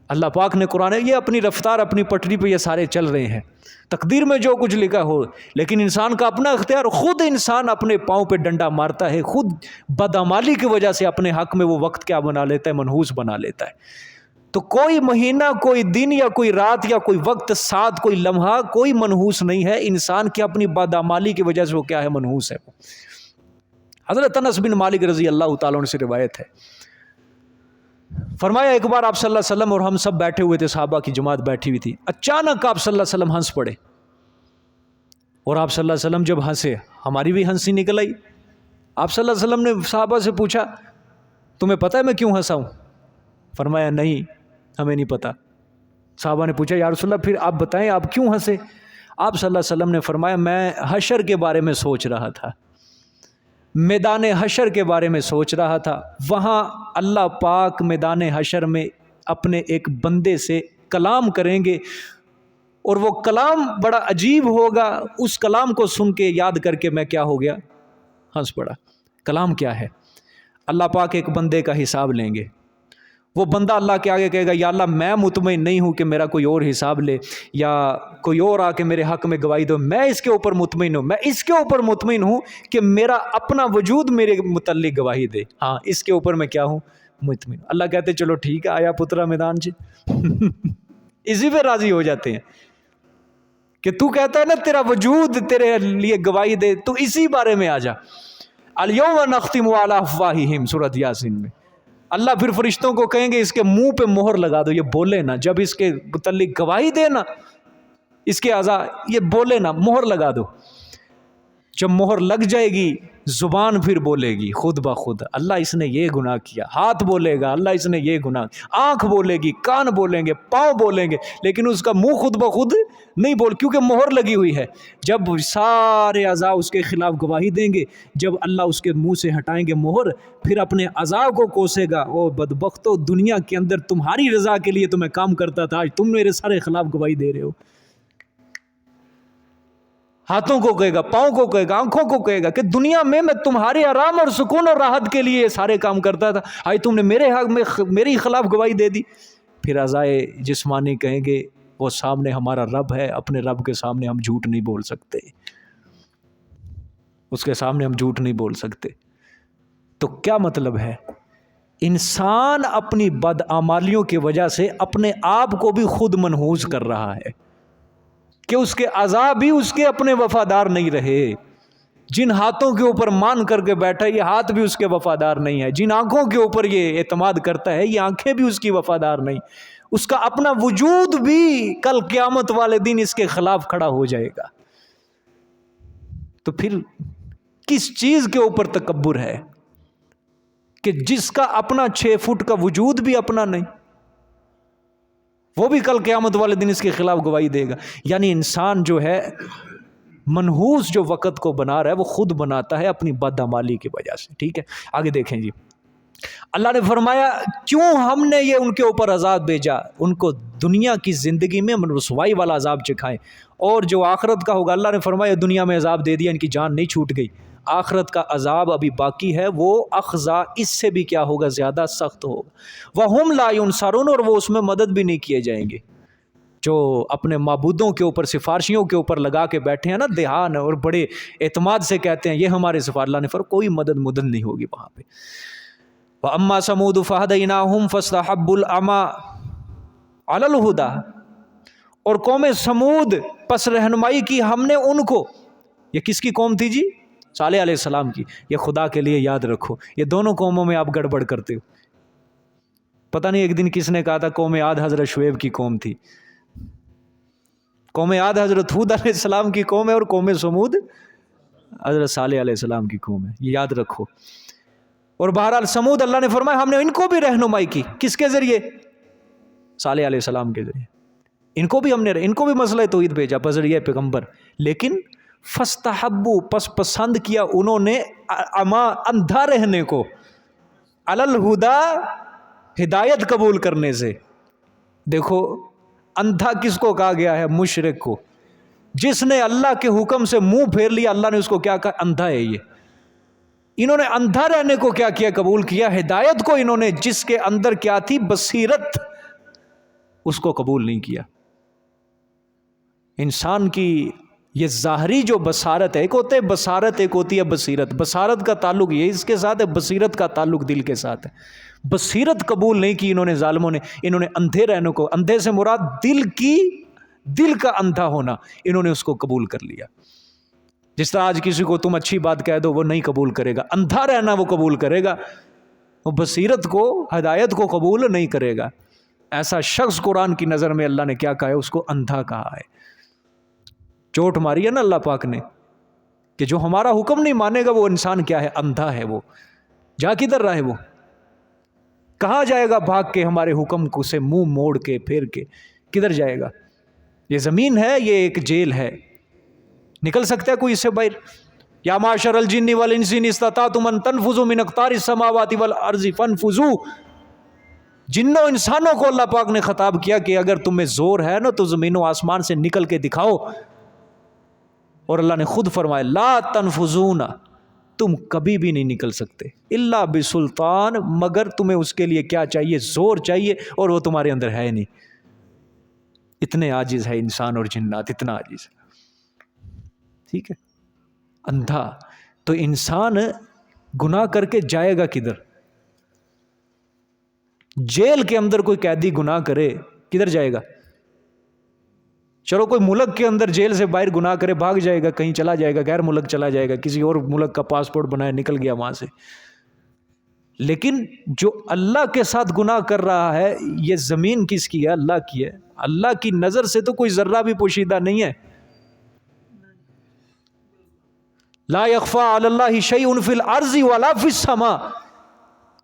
اللہ پاک نے قرآن یہ اپنی رفتار اپنی پٹری پہ یہ سارے چل رہے ہیں, تقدیر میں جو کچھ لکھا ہو, لیکن انسان کا اپنا اختیار. خود انسان اپنے پاؤں پہ ڈنڈا مارتا ہے, خود بدعمالی کی وجہ سے اپنے حق میں وہ وقت کیا بنا لیتا ہے؟ منحوس بنا لیتا ہے. تو کوئی مہینہ, کوئی دن یا کوئی رات یا کوئی وقت, ساتھ کوئی لمحہ کوئی منحوس نہیں ہے. انسان کی اپنی بدعمالی کی وجہ سے وہ کیا ہے؟ منحوس ہے. حضرت انس بن مالک رضی اللہ تعالیٰ عنہ سے روایت ہے, فرمایا ایک بار آپ صلی اللہ علیہ وسلم اور ہم سب بیٹھے ہوئے تھے, صحابہ کی جماعت بیٹھی ہوئی تھی, اچانک آپ صلی اللہ علیہ وسلم ہنس پڑے, اور آپ صلی اللہ علیہ وسلم جب ہنسے ہماری بھی ہنسی نکل آئی. آپ صلی اللہ علیہ وسلم نے صحابہ سے پوچھا تمہیں پتہ ہے میں کیوں ہنسا ہوں؟ فرمایا نہیں ہمیں نہیں پتا. صحابہ نے پوچھا یا رسول اللہ پھر آپ بتائیں آپ کیوں ہنسے؟ آپ صلی اللہ علیہ وسلم نے فرمایا میں حشر کے بارے میں سوچ رہا تھا, میدان حشر کے بارے میں سوچ رہا تھا. وہاں اللہ پاک میدان حشر میں اپنے ایک بندے سے کلام کریں گے, اور وہ کلام بڑا عجیب ہوگا. اس کلام کو سن کے یاد کر کے میں کیا ہو گیا؟ ہنس پڑا. کلام کیا ہے؟ اللہ پاک ایک بندے کا حساب لیں گے. وہ بندہ اللہ کے آگے کہے گا یا اللہ میں مطمئن نہیں ہوں کہ میرا کوئی اور حساب لے یا کوئی اور آ کے میرے حق میں گواہی دو, میں اس کے اوپر مطمئن ہوں, میں اس کے اوپر مطمئن ہوں کہ میرا اپنا وجود میرے متعلق گواہی دے, ہاں اس کے اوپر میں کیا ہوں؟ مطمئن. اللہ کہتے چلو ٹھیک ہے آیا پترا میدان سے اسی پہ راضی ہو جاتے ہیں کہ تو کہتا ہے نا تیرا وجود تیرے لیے گواہی دے, تو اسی بارے میں آ جا. الیوم نختم علی افواہہم سورۃ یاسین میں اللہ پھر فرشتوں کو کہیں گے اس کے منہ پہ مہر لگا دو, یہ بولے نا, جب اس کے متعلق گواہی دے نا اس کے اعضاء یہ بولے نا, مہر لگا دو. جب مہر لگ جائے گی زبان پھر بولے گی خود بخود اللہ اس نے یہ گناہ کیا, ہاتھ بولے گا اللہ اس نے یہ گناہ, آنکھ بولے گی, کان بولیں گے, پاؤں بولیں گے, لیکن اس کا منہ خود بخود نہیں بول, کیونکہ مہر لگی ہوئی ہے. جب سارے اعضاء اس کے خلاف گواہی دیں گے, جب اللہ اس کے منہ سے ہٹائیں گے مہر, پھر اپنے اعضاء کو کوسے گا, او بدبختو دنیا کے اندر تمہاری رضا کے لیے تو میں کام کرتا تھا, آج تم میرے سارے خلاف گواہی دے رہے ہو. ہاتھوں کو کہے گا، پاؤں کو کہے گا، آنکھوں کو کہے گا کہ دنیا میں تمہارے آرام اور سکون اور راحت کے لیے یہ سارے کام کرتا تھا، آج تم نے میرے حق میں میری خلاف گواہی دے دی۔ پھر اعضائے جسمانی کہیں گے وہ سامنے ہمارا رب ہے، اپنے رب کے سامنے ہم جھوٹ نہیں بول سکتے، اس کے سامنے ہم جھوٹ نہیں بول سکتے۔ تو کیا مطلب ہے؟ انسان اپنی بدعمالیوں کی وجہ سے اپنے آپ کو بھی خود منحوس کر رہا ہے کہ اس کے اعضاء بھی اس کے اپنے وفادار نہیں رہے۔ جن ہاتھوں کے اوپر مان کر کے بیٹھا یہ ہاتھ بھی اس کے وفادار نہیں ہے، جن آنکھوں کے اوپر یہ اعتماد کرتا ہے یہ آنکھیں بھی اس کی وفادار نہیں، اس کا اپنا وجود بھی کل قیامت والے دن اس کے خلاف کھڑا ہو جائے گا۔ تو پھر کس چیز کے اوپر تکبر ہے کہ جس کا اپنا 6 فٹ کا وجود بھی اپنا نہیں، وہ بھی کل قیامت والے دن اس کے خلاف گواہی دے گا۔ یعنی انسان جو ہے منحوس جو وقت کو بنا رہا ہے وہ خود بناتا ہے اپنی بدعمالی کی وجہ سے۔ ٹھیک ہے، آگے دیکھیں جی، اللہ نے فرمایا کیوں ہم نے یہ ان کے اوپر عذاب بھیجا، ان کو دنیا کی زندگی میں رسوائی والا عذاب چکھائیں، اور جو آخرت کا ہوگا، اللہ نے فرمایا دنیا میں عذاب دے دیا، ان کی جان نہیں چھوٹ گئی، آخرت کا عذاب ابھی باقی ہے، وہ اخذا اس سے بھی کیا ہوگا، زیادہ سخت ہوگا۔ وَهُمْ لَا يُنصَرُونَ، اور وہ اس میں مدد بھی نہیں کیے جائیں گے۔ جو اپنے معبودوں کے اوپر سفارشیوں کے اوپر لگا کے بیٹھے ہیں نا دھیان، اور بڑے اعتماد سے کہتے ہیں یہ ہمارے سفار، اللہ نے فرمایا کوئی مدد نہیں ہوگی وہاں پہ۔ وَأَمَّا ثَمُودُ فَهَدَيْنَاهُمْ فَاسْتَحَبُّوا الْعَمَىٰ عَلَى الْهُدَىٰ، اور قوم سمود پس رہنمائی کی ہم نے ان کو، یہ کس کی قوم تھی جی؟ صالح علیہ السلام کی۔ یہ خدا کے لیے یاد رکھو، یہ دونوں قوموں میں آپ گڑبڑ کرتے ہو۔ پتہ نہیں ایک دن کس نے کہا تھا قوم عاد حضرت شعیب کی قوم تھی، قوم عاد حضرت ہود علیہ السلام کی قوم ہے، اور قوم سمود حضرت صالح علیہ السلام کی قوم ہے، یہ یاد رکھو۔ اور بہرحال سمود اللہ نے فرمایا ہم نے ان کو بھی رہنمائی کی، کس کے ذریعے؟ صالح علیہ السلام کے ذریعے۔ ان کو بھی مسئلہ توحید بھیجا بذریعہ پیغمبر، لیکن فاستحبوا، پس پسند کیا انہوں نے اندھا رہنے کو، علی الہدی، ہدایت قبول کرنے سے۔ دیکھو اندھا کس کو کہا گیا ہے؟ مشرک کو، جس نے اللہ کے حکم سے منہ پھیر لیا، اللہ نے اس کو کیا کہا؟ اندھا ہے یہ۔ انہوں نے اندھا رہنے کو کیا کیا؟ قبول کیا۔ ہدایت کو انہوں نے، جس کے اندر کیا تھی؟ بصیرت، اس کو قبول نہیں کیا۔ انسان کی یہ ظاہری جو بصارت ہے، ایک ہوتے ہے بصارت، ایک ہوتی ہے بصیرت۔ بصارت کا تعلق یہ اس کے ساتھ ہے، بصیرت کا تعلق دل کے ساتھ ہے۔ بصیرت قبول نہیں کی انہوں نے، ظالموں نے، انہوں نے اندھے رہنے کو، اندھے سے مراد دل کا اندھا ہونا، انہوں نے اس کو قبول کر لیا۔ جس طرح آج کسی کو تم اچھی بات کہہ دو وہ نہیں قبول کرے گا، اندھا رہنا وہ قبول کرے گا، وہ بصیرت کو، ہدایت کو قبول نہیں کرے گا۔ ایسا شخص قرآن کی نظر میں اللہ نے کیا کہا ہے؟ اس کو اندھا کہا ہے۔ چوٹ ماری ہے نا اللہ پاک نے کہ جو ہمارا حکم نہیں مانے گا وہ انسان کیا ہے؟ اندھا ہے۔ وہ جا کدھر رہا ہے؟ وہ کہاں جائے گا بھاگ کے ہمارے حکم کو سے منہ موڑ کے پھیر کے؟ کدھر جائے گا؟ یہ زمین ہے، یہ ایک جیل ہے، نکل سکتا ہے کوئی اس سے باہر؟ یا معشر الجن والانس ان استطعتم ان تنفذوا من اقطار السماوات والارض فانفذوا۔ جنوں انسانوں کو اللہ پاک نے خطاب کیا کہ اگر تمہیں زور ہے نا تو زمین و آسمان سے نکل کے دکھاؤ، اور اللہ نے خود فرمایا لا تنفذون، تم کبھی بھی نہیں نکل سکتے، الا بسلطان، مگر تمہیں اس کے لیے کیا چاہیے؟ زور چاہیے، اور وہ تمہارے اندر ہے نہیں۔ اتنے عاجز ہے انسان اور جنات، اتنا عاجز ہے۔ ٹھیک ہے، اندھا۔ تو انسان گناہ کر کے جائے گا کدھر؟ جیل کے اندر کوئی قیدی گناہ کرے کدھر جائے گا؟ چلو کوئی ملک کے اندر جیل سے باہر گناہ کرے، بھاگ جائے گا، کہیں چلا جائے گا، غیر ملک چلا جائے گا، کسی اور ملک کا پاسپورٹ بنائے نکل گیا وہاں سے۔ لیکن جو اللہ کے ساتھ گناہ کر رہا ہے، یہ زمین کس کی ہے؟ اللہ کی ہے۔ اللہ کی نظر سے تو کوئی ذرہ بھی پوشیدہ نہیں ہے۔ لا یخفی علی اللہ شیء فی الارض ولا فی السماء،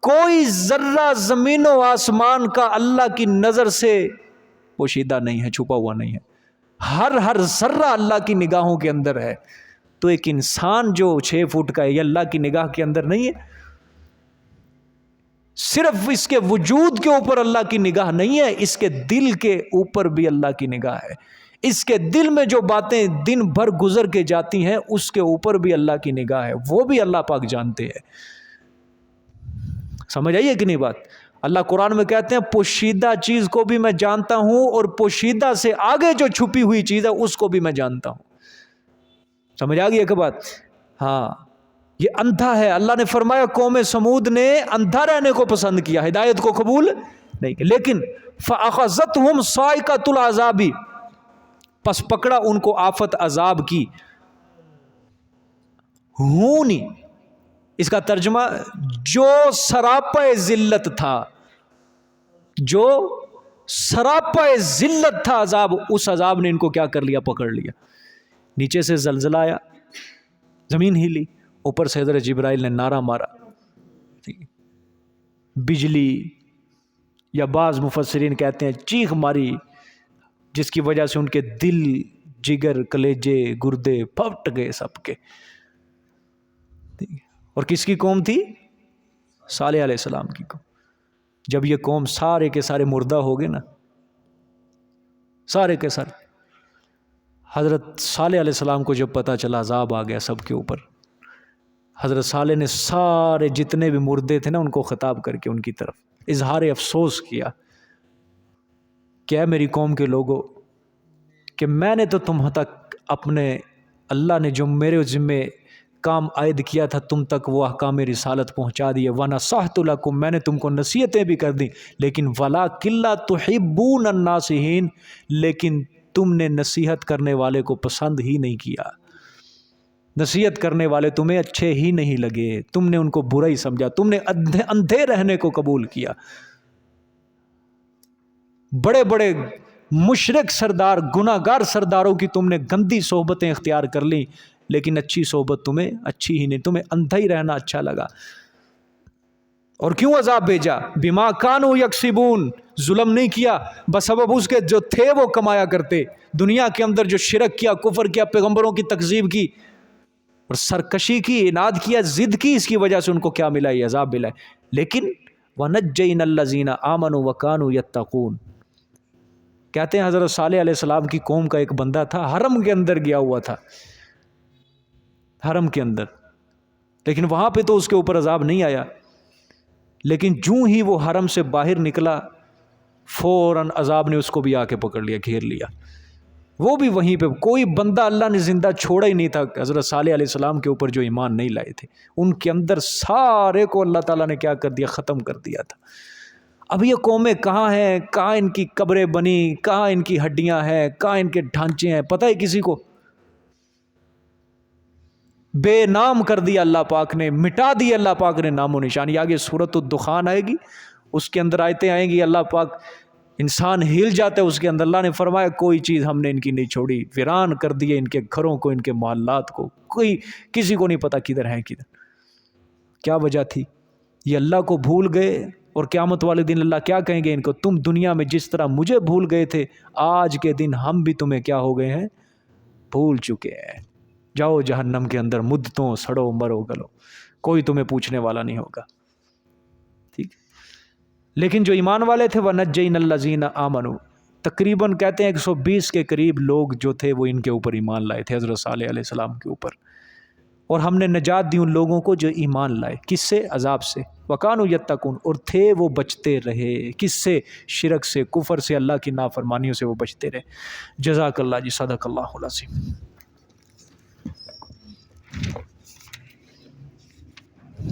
کوئی ذرہ زمین و آسمان کا اللہ کی نظر سے پوشیدہ نہیں ہے، چھپا ہوا نہیں ہے۔ ہر ذرہ اللہ کی نگاہوں کے اندر ہے۔ تو ایک انسان جو 6 فٹ کا ہے، یہ اللہ کی نگاہ کے اندر نہیں ہے؟ صرف اس کے وجود کے اوپر اللہ کی نگاہ نہیں ہے، اس کے دل کے اوپر بھی اللہ کی نگاہ ہے۔ اس کے دل میں جو باتیں دن بھر گزر کے جاتی ہیں اس کے اوپر بھی اللہ کی نگاہ ہے، وہ بھی اللہ پاک جانتے ہیں۔ سمجھ آئیے کہ نہیں بات؟ اللہ قرآن میں کہتے ہیں پوشیدہ چیز کو بھی میں جانتا ہوں اور پوشیدہ سے آگے جو چھپی ہوئی چیز ہے اس کو بھی میں جانتا ہوں۔ سمجھ آ گئی کہ بات؟ ہاں، یہ اندھا ہے۔ اللہ نے فرمایا قوم سمود نے اندھا رہنے کو پسند کیا، ہدایت کو قبول نہیں کیا، لیکن فَأَخَذَتْهُمْ صَاعِقَةُ الْعَذَابِ، پس پکڑا ان کو آفت عذاب کی۔ ہونی، اس کا ترجمہ جو سراپا ذلت تھا، جو سراپا ذلت تھا عذاب، اس عذاب نے ان کو کیا کر لیا؟ پکڑ لیا۔ نیچے سے زلزلہ آیا، زمین ہلی، اوپر سے حضرت جبرائیل نے نعرہ مارا، بجلی، یا بعض مفسرین کہتے ہیں چیخ ماری، جس کی وجہ سے ان کے دل، جگر، کلیجے، گردے پھٹ گئے سب کے۔ اور کس کی قوم تھی؟ صالح علیہ السلام کی قوم۔ جب یہ قوم سارے کے سارے مردہ ہو گئے نا، سارے کے سارے، حضرت صالح علیہ السلام کو جب پتہ چلا عذاب آ گیا سب کے اوپر، حضرت صالح نے سارے جتنے بھی مردے تھے نا ان کو خطاب کر کے ان کی طرف اظہار افسوس کیا کہ اے میری قوم کے لوگوں، کہ میں نے تو تم تک اپنے اللہ نے جو میرے ذمے کام عائد کیا تھا تم تک وہ احکام رسالت پہنچا دیے، وَنَصَحْتُ لَكُمْ، میں نے تم کو نصیحتیں بھی کر دیں، لیکن وَلَٰكِن لَا تُحِبُّونَ النَّاصِحِينَ، لیکن تم نے نصیحت کرنے والے کو پسند ہی نہیں کیا، نصیحت کرنے والے تمہیں اچھے ہی نہیں لگے، تم نے ان کو برا ہی سمجھا، تم نے اندھے رہنے کو قبول کیا۔ بڑے بڑے مشرک سردار، گناہ گار سرداروں کی تم نے گندی صحبتیں اختیار کر لیں، لیکن اچھی صحبت تمہیں اچھی ہی نہیں، تمہیں اندھا ہی رہنا اچھا لگا۔ اور کیوں عذاب بھیجا؟ بما کانوا یکسبون، ظلم نہیں کیا، بسبب اس کے جو تھے وہ کمایا کرتے، دنیا کے اندر جو شرک کیا، کفر کیا، پیغمبروں کی تکذیب کی اور سرکشی کی، اناد کیا، ضد کی، اس کی وجہ سے ان کو کیا ملا؟ یہ عذاب ملا ہے۔ لیکن وَنَجَّيْنَا الَّذِينَ آمَنُوا وَكَانُوا يَتَّقُونَ، کہتے ہیں حضرت صالح علیہ السلام کی قوم کا ایک بندہ تھا، حرم کے اندر گیا ہوا تھا، حرم کے اندر، لیکن وہاں پہ تو اس کے اوپر عذاب نہیں آیا، لیکن جوں ہی وہ حرم سے باہر نکلا فوراً عذاب نے اس کو بھی آ کے پکڑ لیا، گھیر لیا۔ وہ بھی وہیں پہ، کوئی بندہ اللہ نے زندہ چھوڑا ہی نہیں تھا حضرت صالح علیہ السلام کے اوپر جو ایمان نہیں لائے تھے، ان کے اندر سارے کو اللہ تعالیٰ نے کیا کر دیا؟ ختم کر دیا تھا۔ اب یہ قومیں کہاں ہیں؟ کہاں ان کی قبریں بنی؟ کہاں ان کی ہڈیاں ہیں؟ کہاں ان کے ڈھانچے ہیں؟ پتہ ہے کسی کو؟ بے نام کر دیا اللہ پاک نے، مٹا دی اللہ پاک نے نام و نشان۔ یہ آگے سورۃ الدخان آئے گی، اس کے اندر آیتیں آئیں گی، اللہ پاک انسان ہل جاتا ہے اس کے اندر، اللہ نے فرمایا کوئی چیز ہم نے ان کی نہیں چھوڑی، ویران کر دیے ان کے گھروں کو، ان کے محلات کو، کوئی کسی کو نہیں پتا کدھر ہیں کدھر۔ کیا وجہ تھی؟ یہ اللہ کو بھول گئے، اور قیامت والے دن اللہ کیا کہیں گے ان کو؟ تم دنیا میں جس طرح مجھے بھول گئے تھے، آج کے دن ہم بھی تمہیں کیا ہو گئے ہیں؟ بھول چکے ہیں۔ جاؤ جہنم کے اندر مدتوں سڑو مرو گلو، کوئی تمہیں پوچھنے والا نہیں ہوگا، ٹھیک۔ لیکن جو ایمان والے تھے وَنَجَّيْنَا الَّذِينَ آمَنُوا، تقریباً کہتے ہیں 120 کے قریب لوگ جو تھے وہ ان کے اوپر ایمان لائے تھے، حضرت صالح علیہ السلام کے اوپر، اور ہم نے نجات دی ان لوگوں کو جو ایمان لائے، کس سے؟ عذاب سے۔ وَكَانُوا يَتَّقُونَ، اور تھے وہ بچتے رہے، کس سے؟ شرک سے، کفر سے، اللہ کی نافرمانیوں سے وہ بچتے رہے۔ جزاک اللہ جی، صدق اللہ العظیم۔